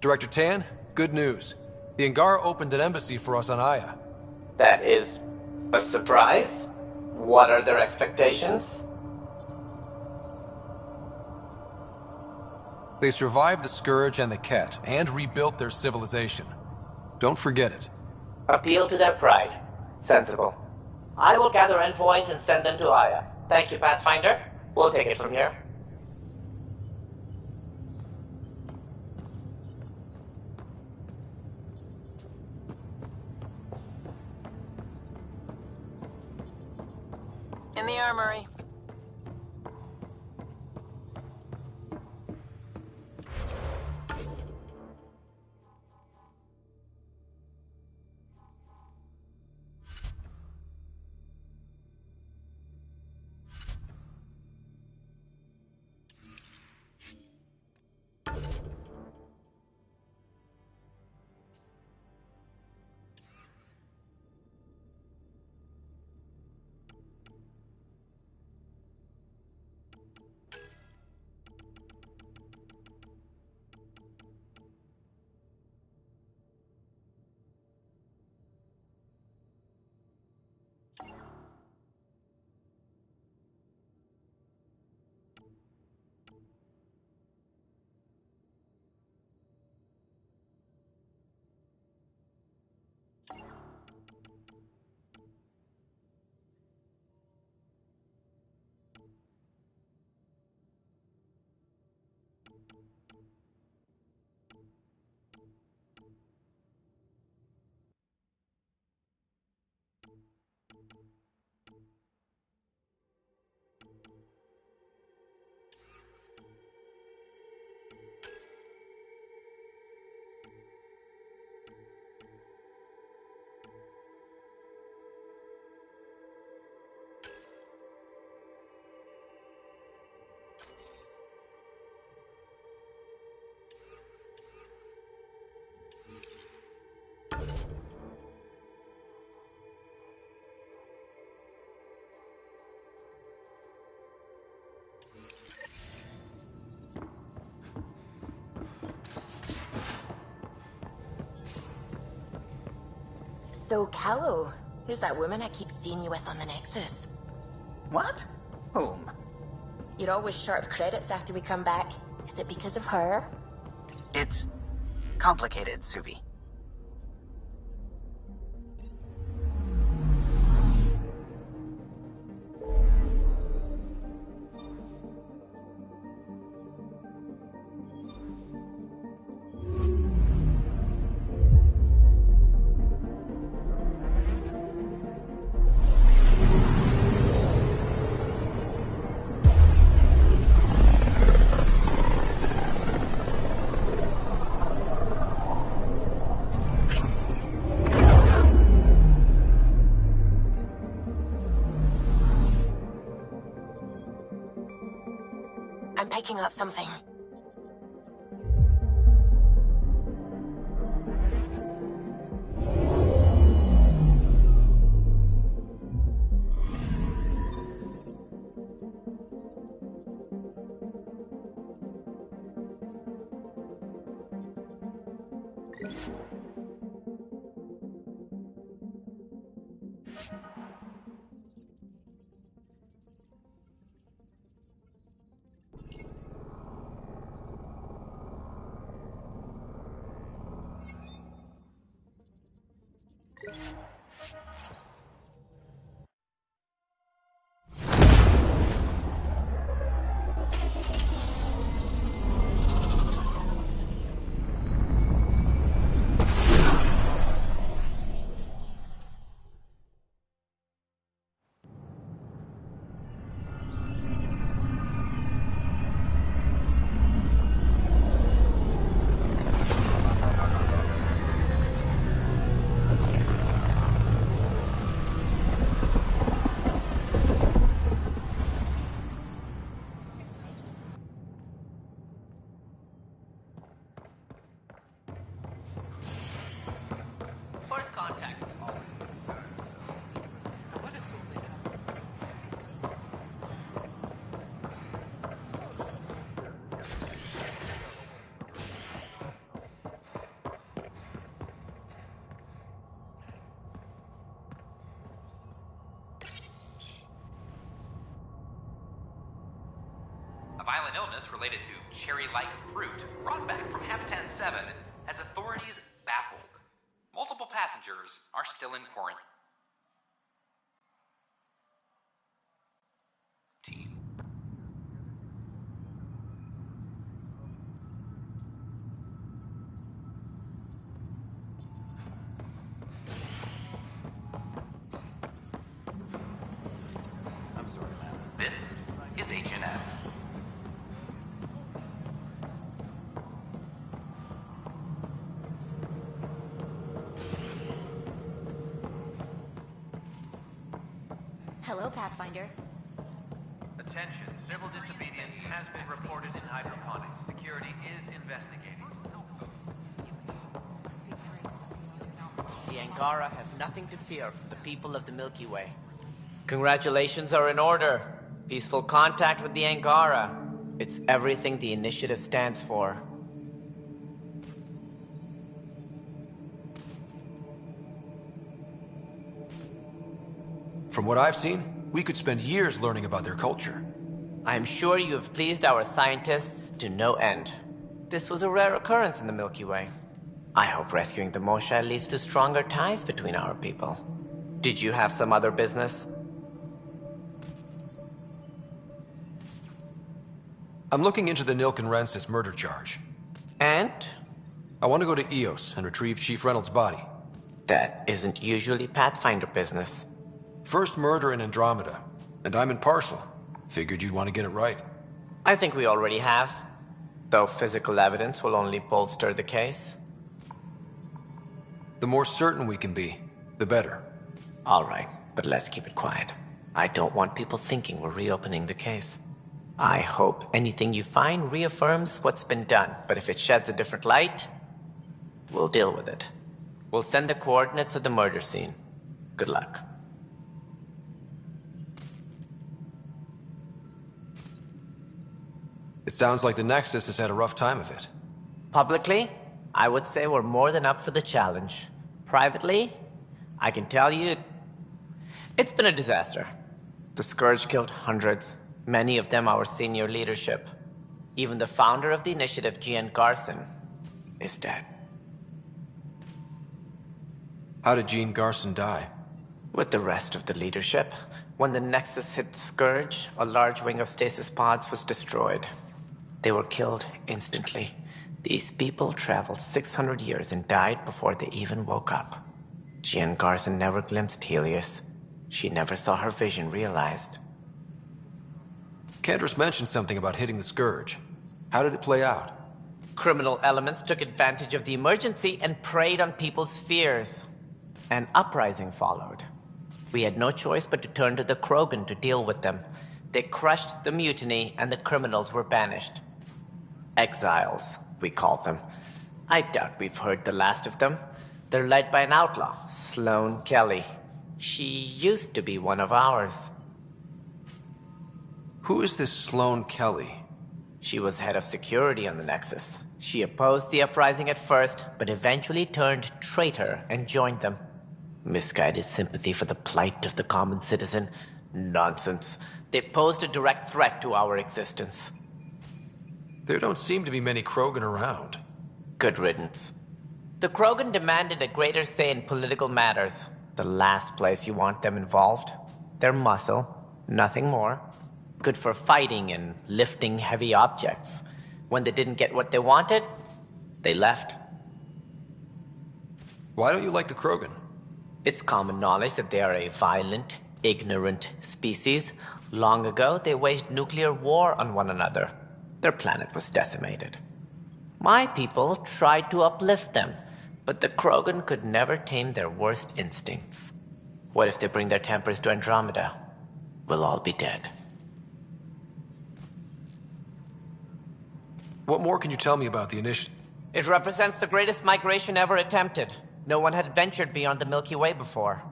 Director Tan, good news. The Angara opened an embassy for us on Aya. That is a surprise? What are their expectations? They survived the Scourge and the Ket, and rebuilt their civilization. Don't forget it. Appeal to their pride. Sensible. I will gather envoys and send them to Aya. Thank you, Pathfinder. We'll take it from here. In the armory. So, Callow, who's that woman I keep seeing you with on the Nexus? What? Whom? You're always short of credits after we come back. Is it because of her? It's complicated, Suvi. I'm picking up something. First contact. A violent illness related to cherry-like fruit brought back from Habitat 7 has authorities baffled. Multiple passengers are still in quarantine. I'm sorry, ma'am. This is HNS. Hello, Pathfinder. Attention, civil disobedience has been reported in hydroponics. Security is investigating. The Angara have nothing to fear from the people of the Milky Way. Congratulations are in order. Peaceful contact with the Angara. It's everything the Initiative stands for. From what I've seen, we could spend years learning about their culture. I'm sure you have pleased our scientists to no end. This was a rare occurrence in the Milky Way. I hope rescuing the Moshae leads to stronger ties between our people. Did you have some other business? I'm looking into the Nilk and Rensis murder charge. And? I want to go to Eos and retrieve Chief Reynolds' body. That isn't usually Pathfinder business. First murder in Andromeda, and I'm impartial. Figured you'd want to get it right. I think we already have. Though physical evidence will only bolster the case. The more certain we can be, the better. All right, but let's keep it quiet. I don't want people thinking we're reopening the case. I hope anything you find reaffirms what's been done, but if it sheds a different light, we'll deal with it. We'll send the coordinates of the murder scene. Good luck. It sounds like the Nexus has had a rough time of it. Publicly, I would say we're more than up for the challenge. Privately, I can tell you, it's been a disaster. The Scourge killed hundreds, many of them our senior leadership. Even the founder of the initiative, Jean Garson, is dead. How did Jean Garson die? With the rest of the leadership. When the Nexus hit Scourge, a large wing of stasis pods was destroyed. They were killed instantly. These people traveled 600 years and died before they even woke up. Jean Garson never glimpsed Helios. She never saw her vision realized. Kendris mentioned something about hitting the Scourge. How did it play out? Criminal elements took advantage of the emergency and preyed on people's fears. An uprising followed. We had no choice but to turn to the Krogan to deal with them. They crushed the mutiny and the criminals were banished. Exiles, we call them. I doubt we've heard the last of them. They're led by an outlaw, Sloane Kelly. She used to be one of ours. Who is this Sloane Kelly? She was head of security on the Nexus. She opposed the uprising at first, but eventually turned traitor and joined them. Misguided sympathy for the plight of the common citizen? Nonsense. They posed a direct threat to our existence. There don't seem to be many Krogan around. Good riddance. The Krogan demanded a greater say in political matters. The last place you want them involved. They're muscle, nothing more. Good for fighting and lifting heavy objects. When they didn't get what they wanted, they left. Why don't you like the Krogan? It's common knowledge that they are a violent, ignorant species. Long ago, they waged nuclear war on one another. Their planet was decimated. My people tried to uplift them, but the Krogan could never tame their worst instincts. What if they bring their tempers to Andromeda? We'll all be dead. What more can you tell me about the initiative? It represents the greatest migration ever attempted. No one had ventured beyond the Milky Way before.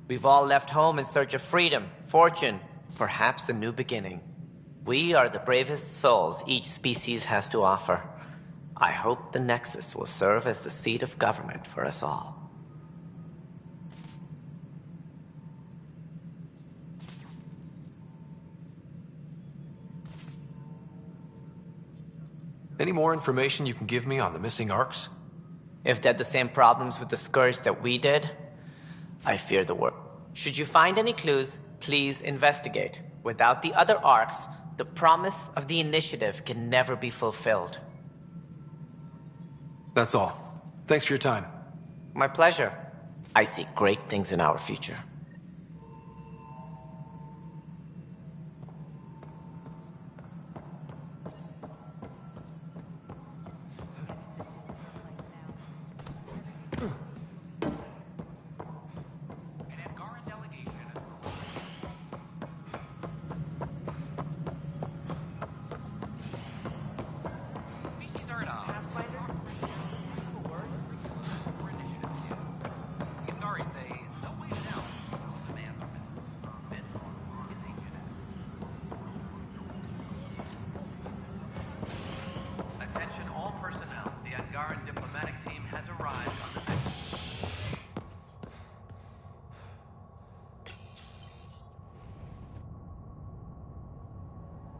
We've all left home in search of freedom, fortune, perhaps a new beginning. We are the bravest souls each species has to offer. I hope the Nexus will serve as the seat of government for us all. Any more information you can give me on the missing Arks? If they had the same problems with the Scourge that we did, I fear the worst. Should you find any clues, please investigate. Without the other Arks, the promise of the initiative can never be fulfilled. That's all. Thanks for your time. My pleasure. I see great things in our future.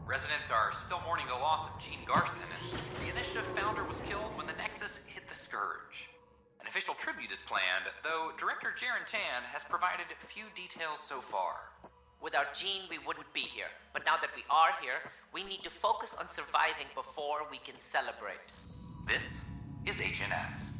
Residents are still mourning the loss of Gene Garson. The initiative founder was killed when the Nexus hit the Scourge. An official tribute is planned, though Director Jaren Tan has provided few details so far. Without Gene, we wouldn't be here. But now that we are here, we need to focus on surviving before we can celebrate. This is HNS.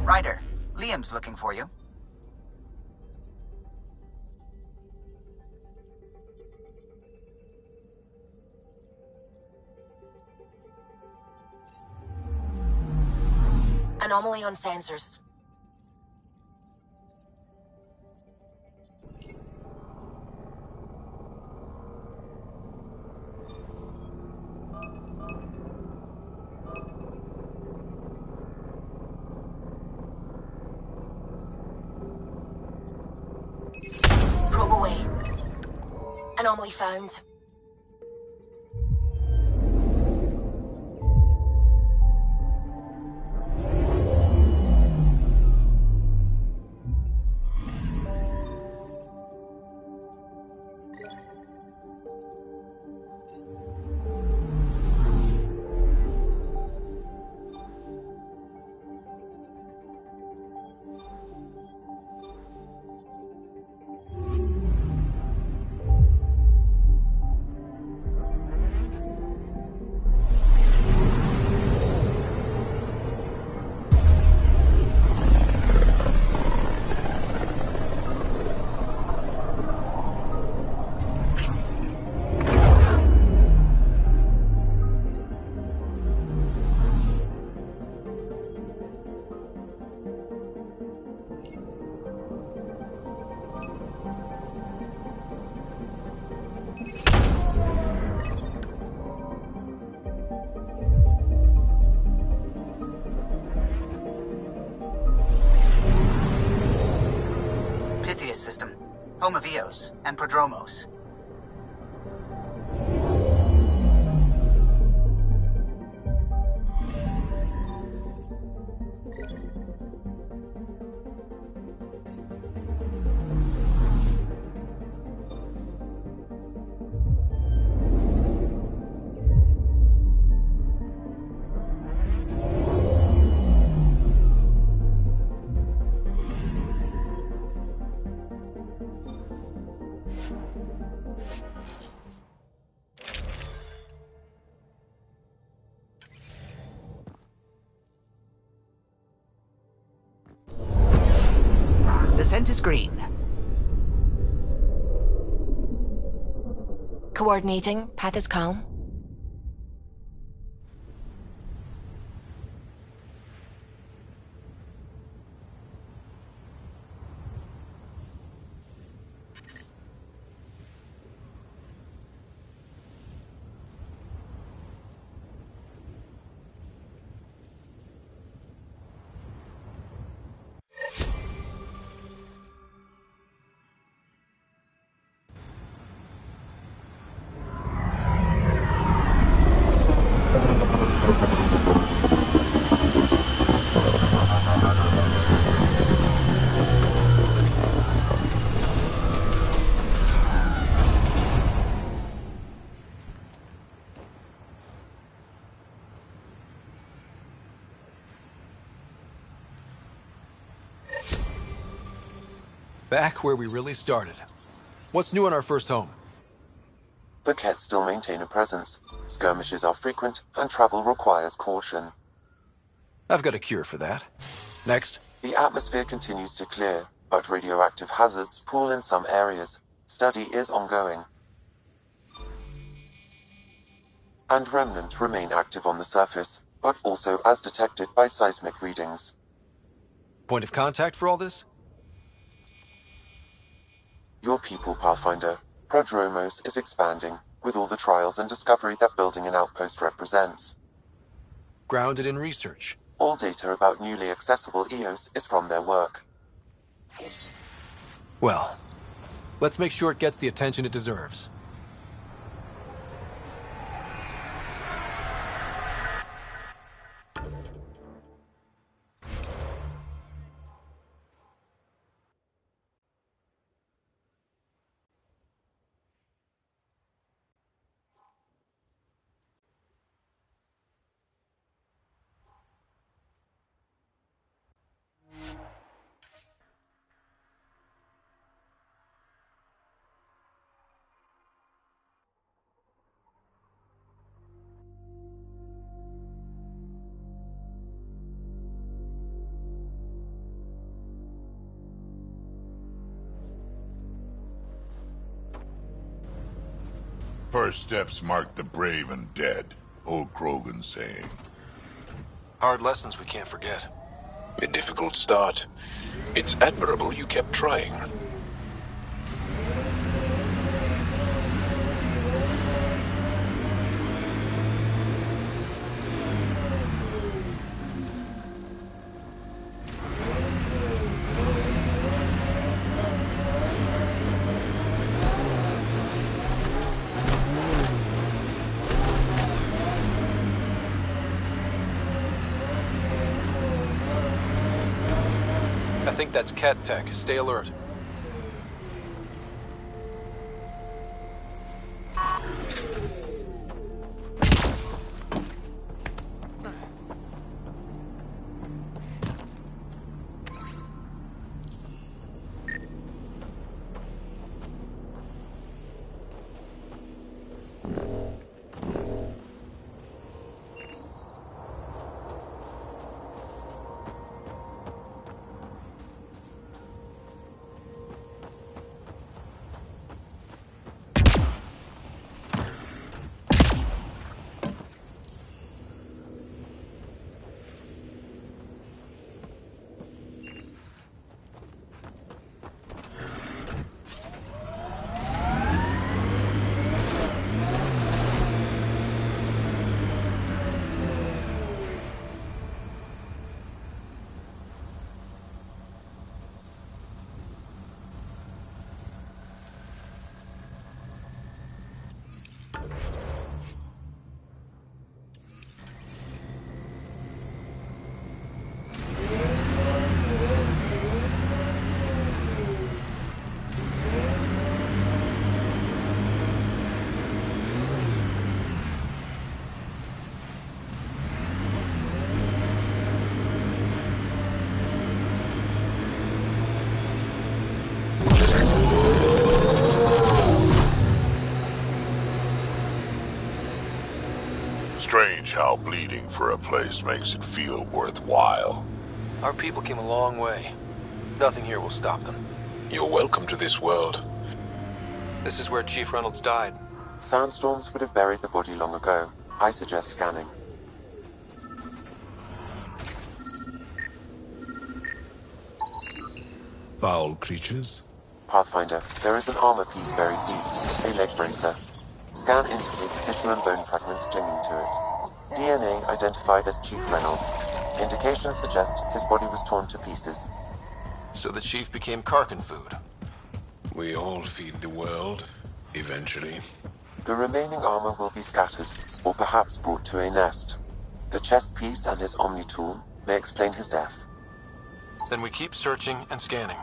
Ryder, Liam's looking for you. Anomaly on sensors. Probe away. Anomaly found. home of Eos and Prodromos. Descent is green. Coordinating. Path is calm. Back where we really started. What's new on our first home? The Kett still maintain a presence. Skirmishes are frequent, and travel requires caution. I've got a cure for that. Next. The atmosphere continues to clear, but radioactive hazards pool in some areas. Study is ongoing. And remnants remain active on the surface, but also as detected by seismic readings. Point of contact for all this? Your people, Pathfinder. Prodromos is expanding, with all the trials and discovery that building an outpost represents. Grounded in research. All data about newly accessible Eos is from their work. Well, let's make sure it gets the attention it deserves. First steps mark the brave and dead, old Krogan saying. Hard lessons we can't forget. A difficult start. It's admirable you kept trying. I think that's Kett tech. Stay alert. Strange how bleeding for a place makes it feel worthwhile. Our people came a long way. Nothing here will stop them. You're welcome to this world. This is where Chief Reynolds died. Sandstorms would have buried the body long ago. I suggest scanning. Foul creatures. Pathfinder, there is an armor piece buried deep, a leg bracer. Scan indicates tissue and bone fragments clinging to it. DNA identified as Chief Reynolds. Indications suggest his body was torn to pieces. So the Chief became Karkin food. We all feed the world, eventually. The remaining armor will be scattered, or perhaps brought to a nest. The chest piece and his Omni tool may explain his death. Then we keep searching and scanning.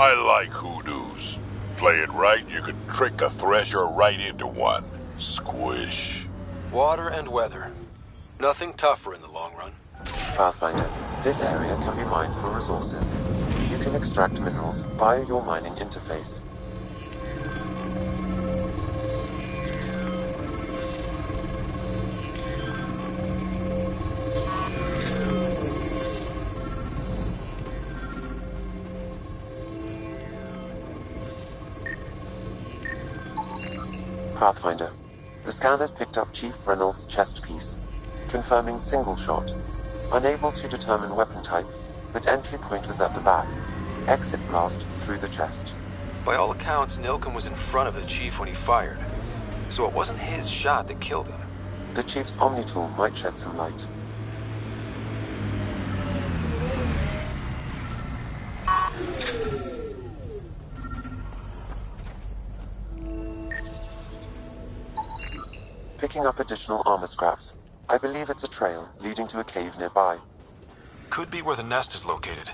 I like hoodoos. Play it right, you could trick a thresher right into one. Squish. Water and weather. Nothing tougher in the long run. Pathfinder, this area can be mined for resources. You can extract minerals via your mining interface. Pathfinder, the scan has picked up Chief Reynolds' chest piece, confirming single shot. Unable to determine weapon type, but entry point was at the back. Exit blast through the chest. By all accounts, Nilken was in front of the Chief when he fired. So it wasn't his shot that killed him. The Chief's Omni tool might shed some light. Picking up additional armor scraps. I believe it's a trail leading to a cave nearby. Could be where the nest is located.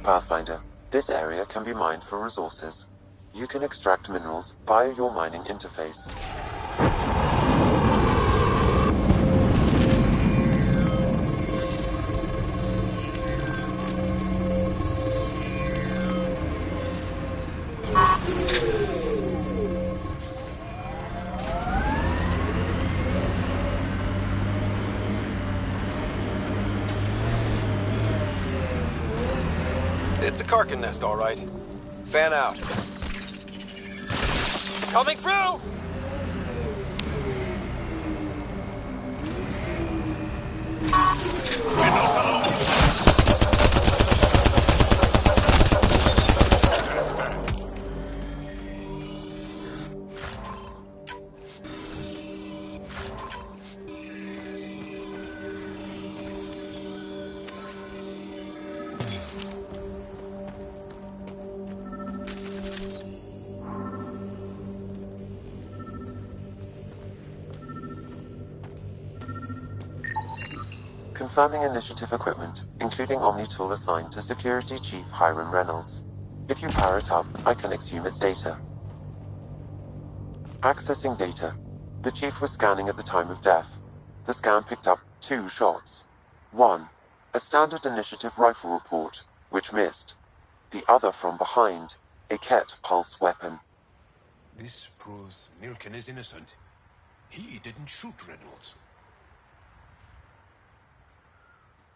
Pathfinder, this area can be mined for resources. You can extract minerals via your mining interface. It's a Karkin nest, all right. Fan out. Coming through! Confirming initiative equipment, including Omni tool assigned to Security Chief Hiram Reynolds. If you power it up, I can exhume its data. Accessing data. The Chief was scanning at the time of death. The scan picked up 2 shots. 1. A standard initiative rifle report, which missed. The other from behind, a Ket pulse weapon. This proves Nilken is innocent. He didn't shoot Reynolds.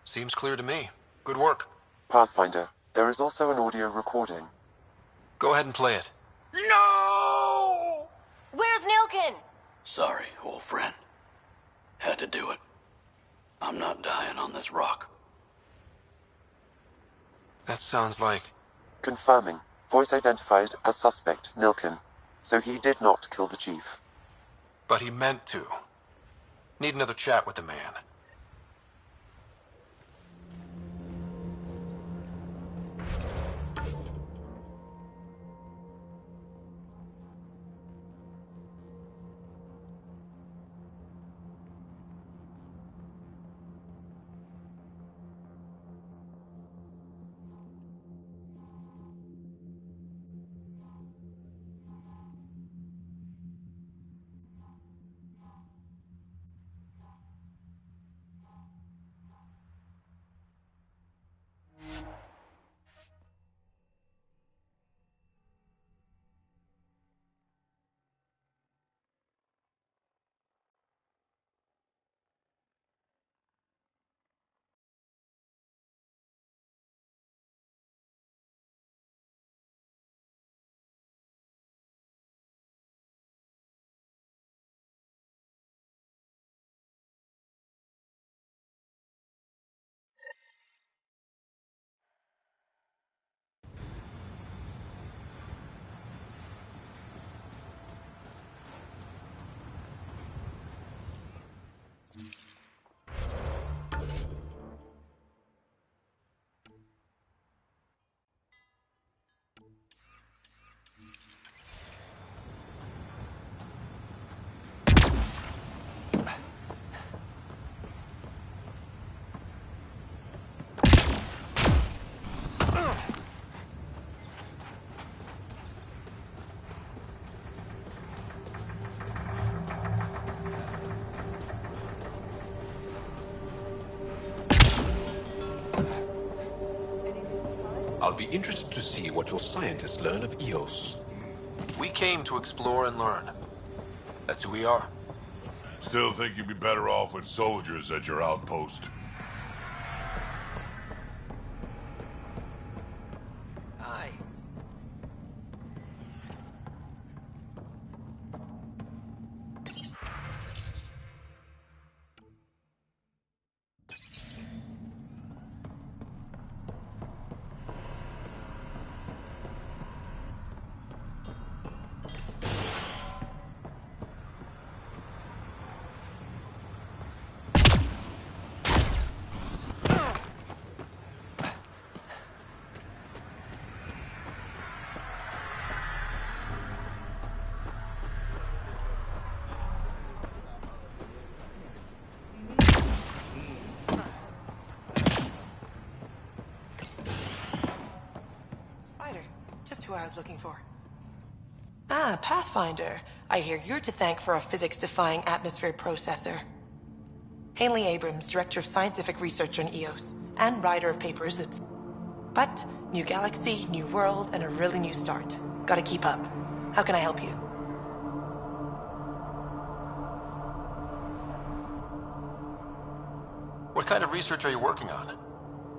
Seems clear to me. Good work. Pathfinder, there is also an audio recording. Go ahead and play it. No! Where's Nilkin? Sorry, old friend. Had to do it. I'm not dying on this rock. That sounds like... Confirming. Voice identified as suspect, Nilkin. So he did not kill the chief. But he meant to. Need another chat with the man. I'll be interested to see what your scientists learn of Eos. We came to explore and learn. That's who we are. Still think you'd be better off with soldiers at your outpost. Aye. Who I was looking for. Ah, Pathfinder. I hear you're to thank for a physics-defying atmosphere processor. Haley Abrams, Director of Scientific Research on EOS, and writer of papers that's... But, new galaxy, new world, and a really new start. Gotta keep up. How can I help you? What kind of research are you working on?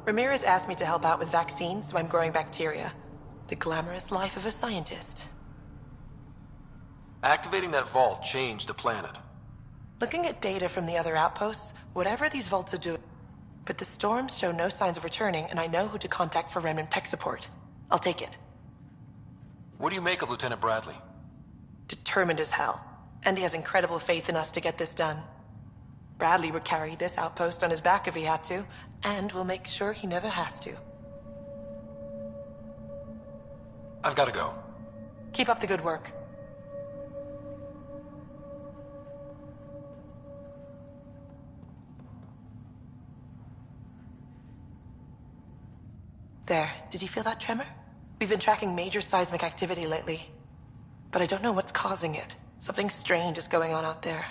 Ramirez asked me to help out with vaccines, so I'm growing bacteria. The glamorous life of a scientist. Activating that vault changed the planet. Looking at data from the other outposts, whatever these vaults are doing... But the storms show no signs of returning, and I know who to contact for Remnant tech support. I'll take it. What do you make of Lieutenant Bradley? Determined as hell. And he has incredible faith in us to get this done. Bradley would carry this outpost on his back if he had to, and we'll make sure he never has to. I've got to go. Keep up the good work. There, did you feel that tremor? We've been tracking major seismic activity lately. But I don't know what's causing it. Something strange is going on out there.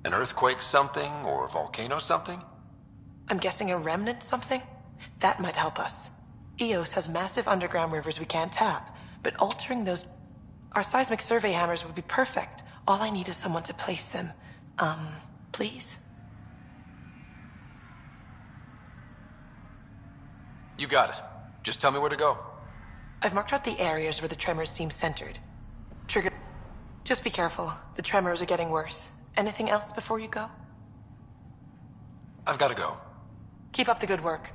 An earthquake something, or a volcano something? I'm guessing a remnant something? That might help us. Eos has massive underground rivers we can't tap, but altering those... Our seismic survey hammers would be perfect. All I need is someone to place them. Please? You got it. Just tell me where to go. I've marked out the areas where the tremors seem centered. Trigger. Just be careful. The tremors are getting worse. Anything else before you go? I've got to go. Keep up the good work.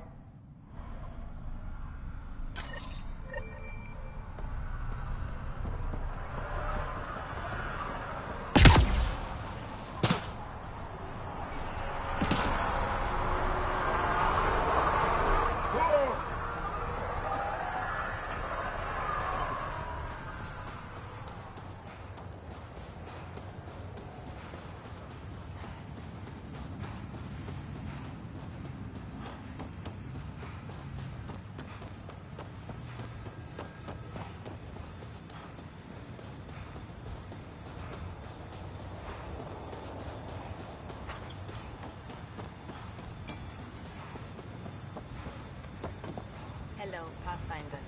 Hello, Pathfinder.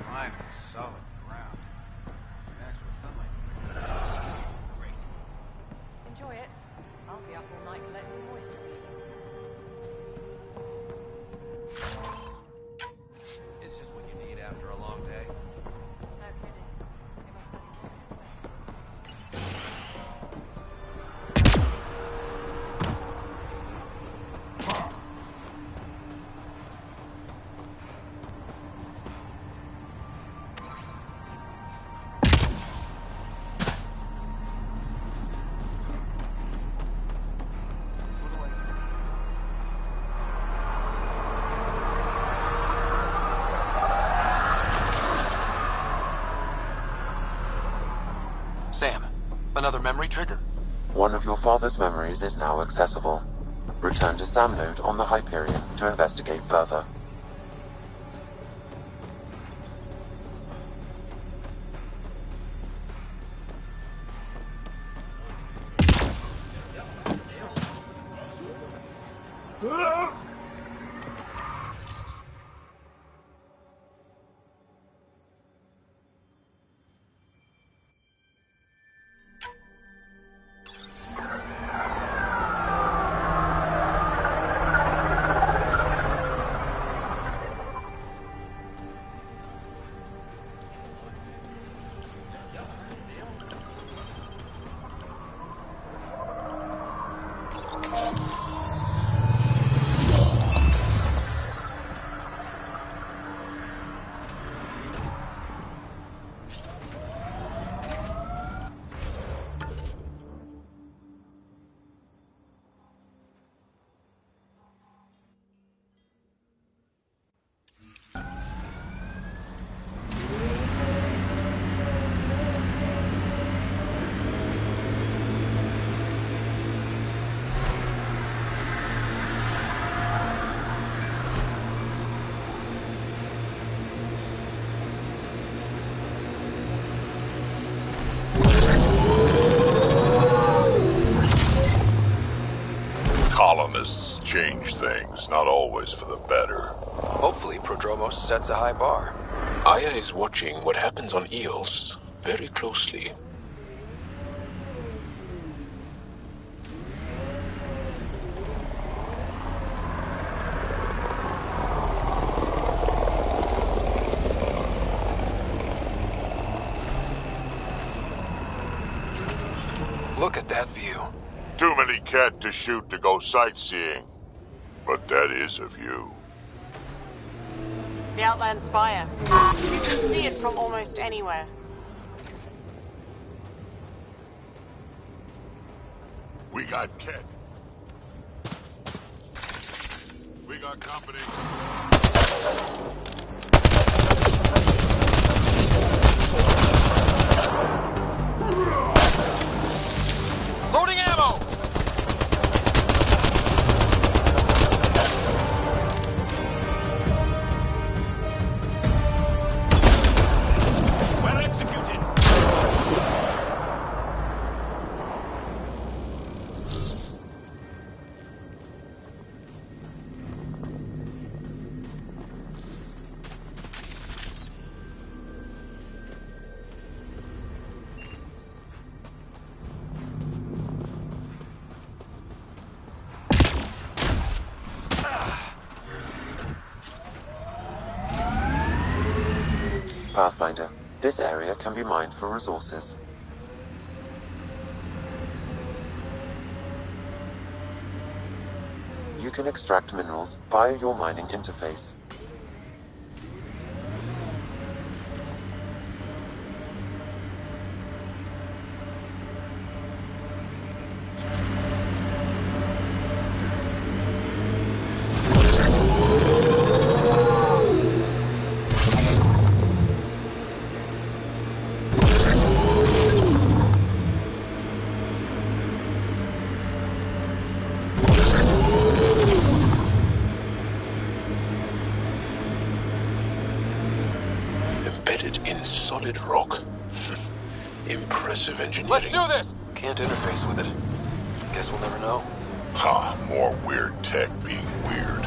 Finally, solid ground. Natural sunlight. Great. Enjoy it. I'll be up all night collecting moisture readings. It's just what you need after a long day. No kidding. You must Sam, another memory trigger? One of your father's memories is now accessible. Return to Sam Node on the Hyperion to investigate further. Colonists change things, not always for the better. Hopefully, Prodromos sets a high bar. Aya is watching what happens on Eos very closely. Look at that view. Too many cat to shoot to go sightseeing. But that is a view. The Outland Spire. You can see it from almost anywhere. We got Ket. We got company. Loading ammo! Well executed. Pathfinder, this area can be mined for resources. You can extract minerals via your mining interface. Embedded in solid rock. Impressive engineering. Let's do this! Can't interface with it. Guess we'll never know. Ha, more weird tech being weird.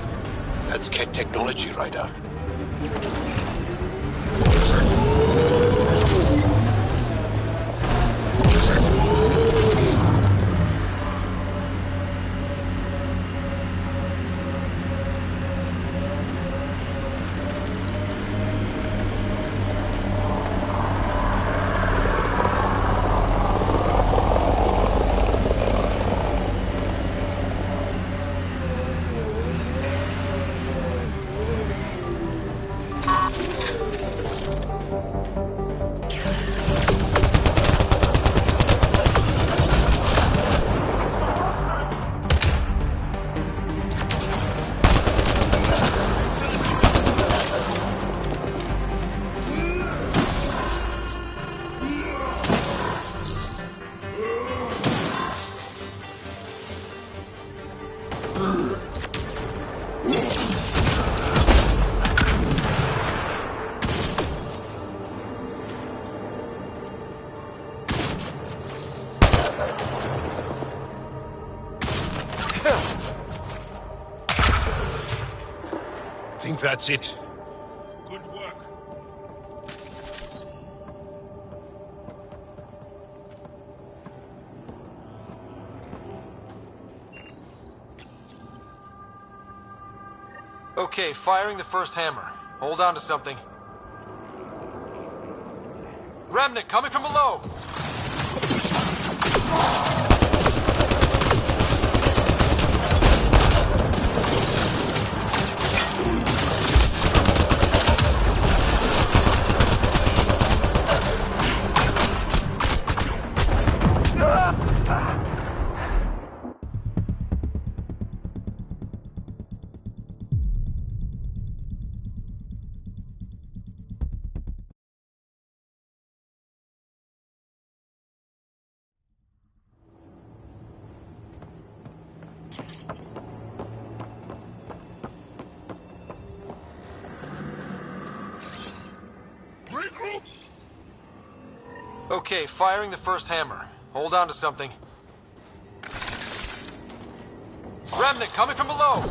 That's Ket technology, Ryder. Think that's it. Good work. Okay, firing the first hammer. Hold on to something. Remnant coming from below! Okay, firing the first hammer. Hold on to something. Remnant coming from below!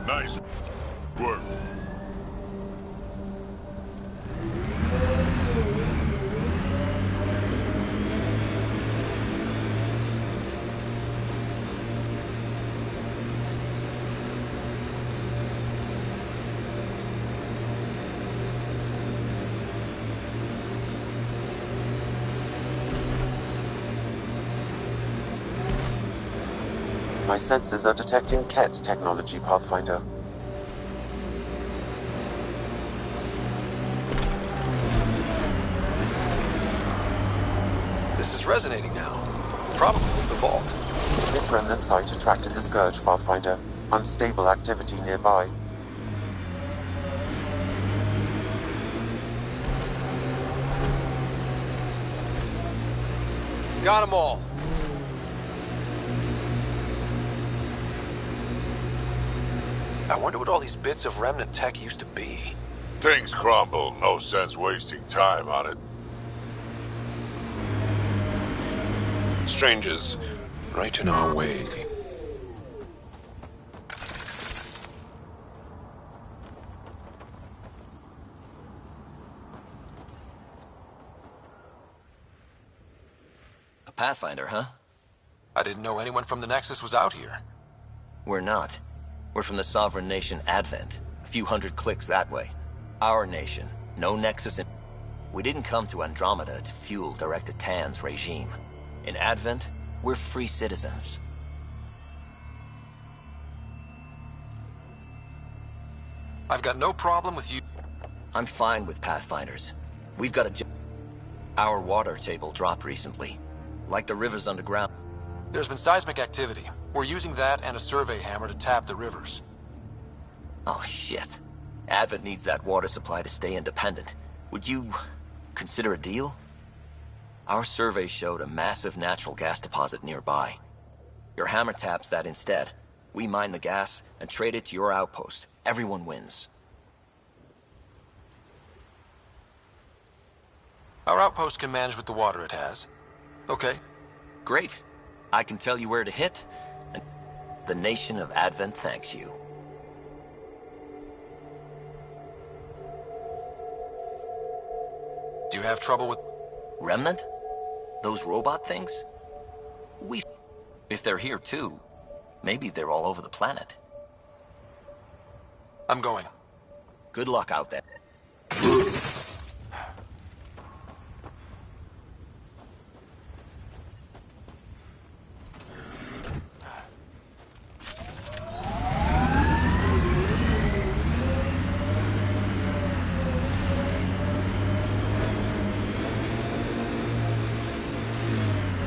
Nice work. My sensors are detecting Ket technology, Pathfinder. This is resonating now. Probably with the vault. This remnant site attracted the Scourge, Pathfinder. Unstable activity nearby. Got them all. I wonder what all these bits of remnant tech used to be. Things crumble, no sense wasting time on it. Strangers, right in our way. A Pathfinder, huh? I didn't know anyone from the Nexus was out here. We're not. We're from the sovereign nation Advent. A few hundred clicks that way. Our nation. No Nexus in... We didn't come to Andromeda to fuel Director Tan's regime. In Advent, we're free citizens. I've got no problem with you. I'm fine with Pathfinders. We've got a... Our water table dropped recently. Like the rivers underground. There's been seismic activity. We're using that and a survey hammer to tap the rivers. Oh, shit. Advent needs that water supply to stay independent. Would you consider a deal? Our survey showed a massive natural gas deposit nearby. Your hammer taps that instead. We mine the gas and trade it to your outpost. Everyone wins. Our outpost can manage with the water it has. Okay. Great. I can tell you where to hit, and the nation of Advent thanks you. Do you have trouble with... Remnant? Those robot things? If they're here too, maybe they're all over the planet. I'm going. Good luck out there.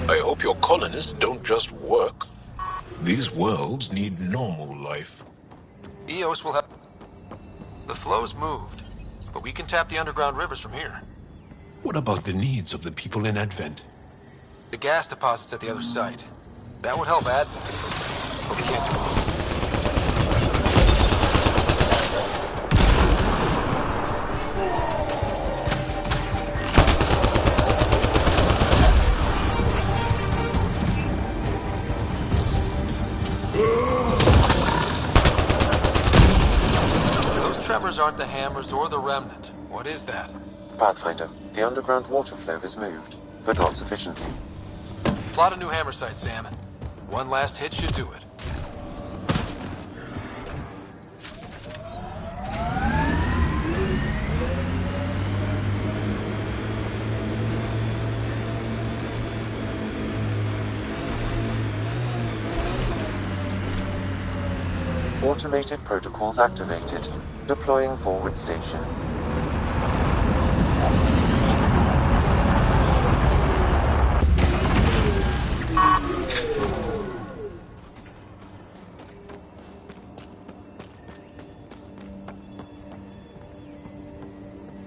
I hope your colonists don't just work. These worlds need normal life. EOS will have... The flow's moved, but we can tap the underground rivers from here. What about the needs of the people in Advent? The gas deposit's at the other site. That would help Advent, but we can't do it. Tremors aren't the hammers or the remnant. What is that? Pathfinder, the underground water flow has moved, but not sufficiently. Plot a new hammer site, Sam. One last hit should do it. Automated protocols activated. Deploying forward station.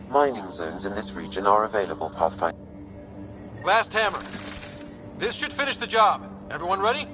Mining zones in this region are available, Pathfinder. Last hammer. This should finish the job. Everyone ready?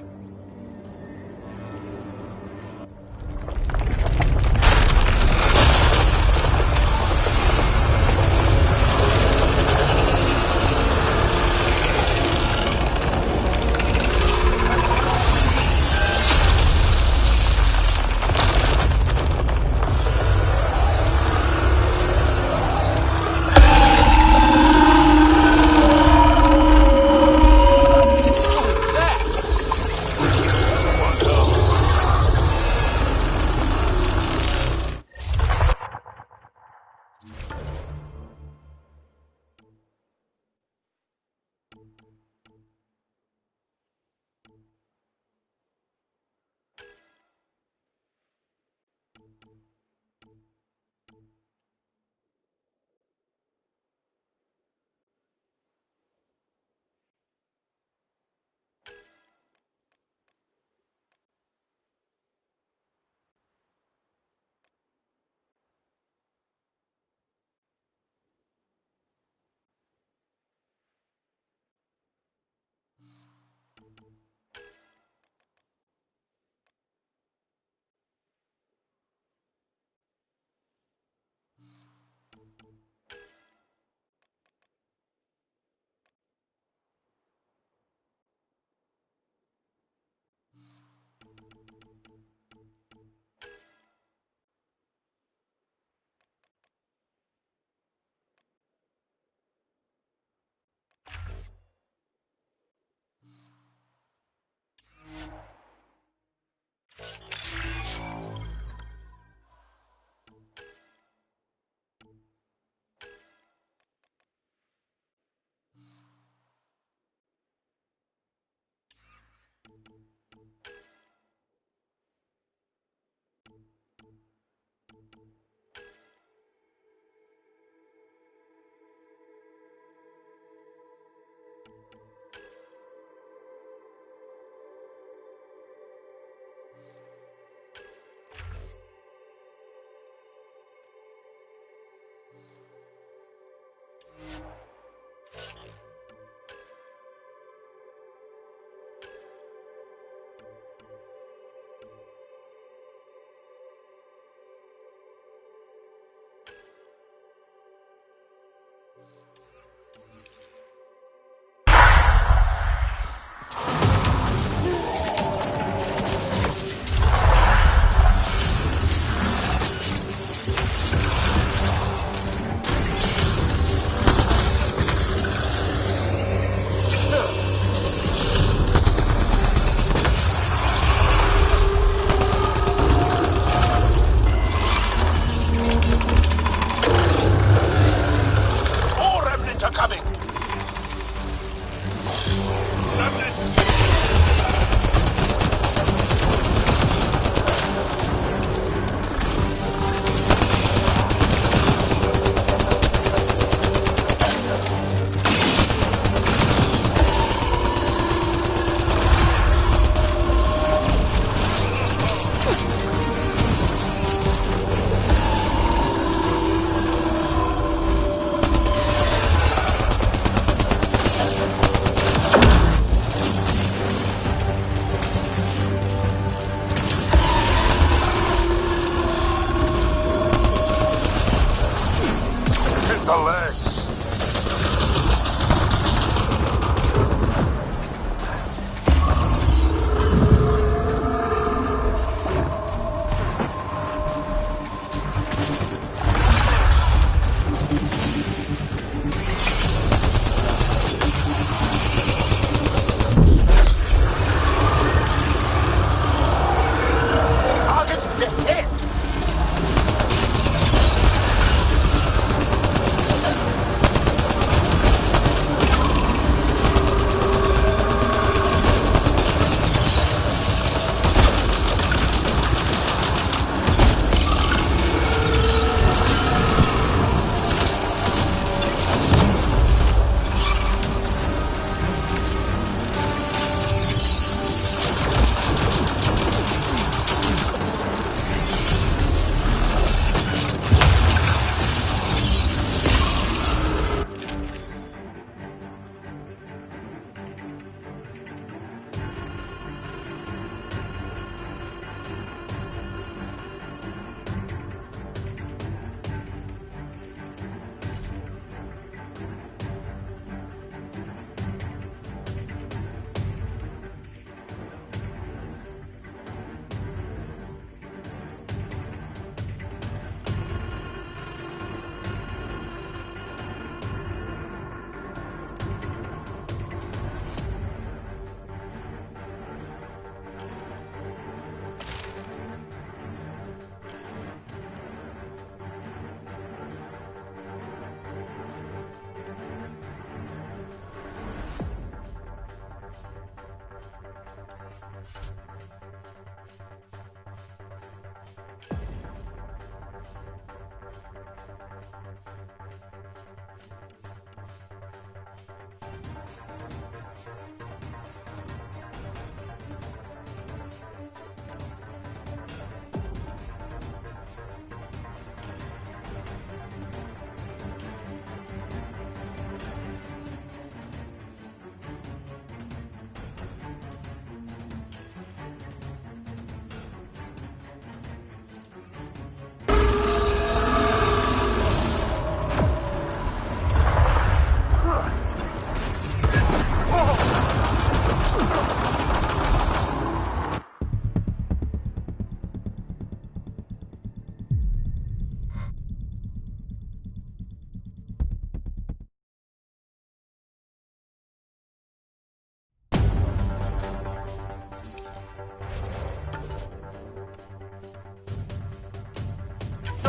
the legs.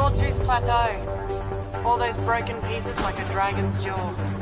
Sawtooth Plateau. All those broken pieces like a dragon's jaw.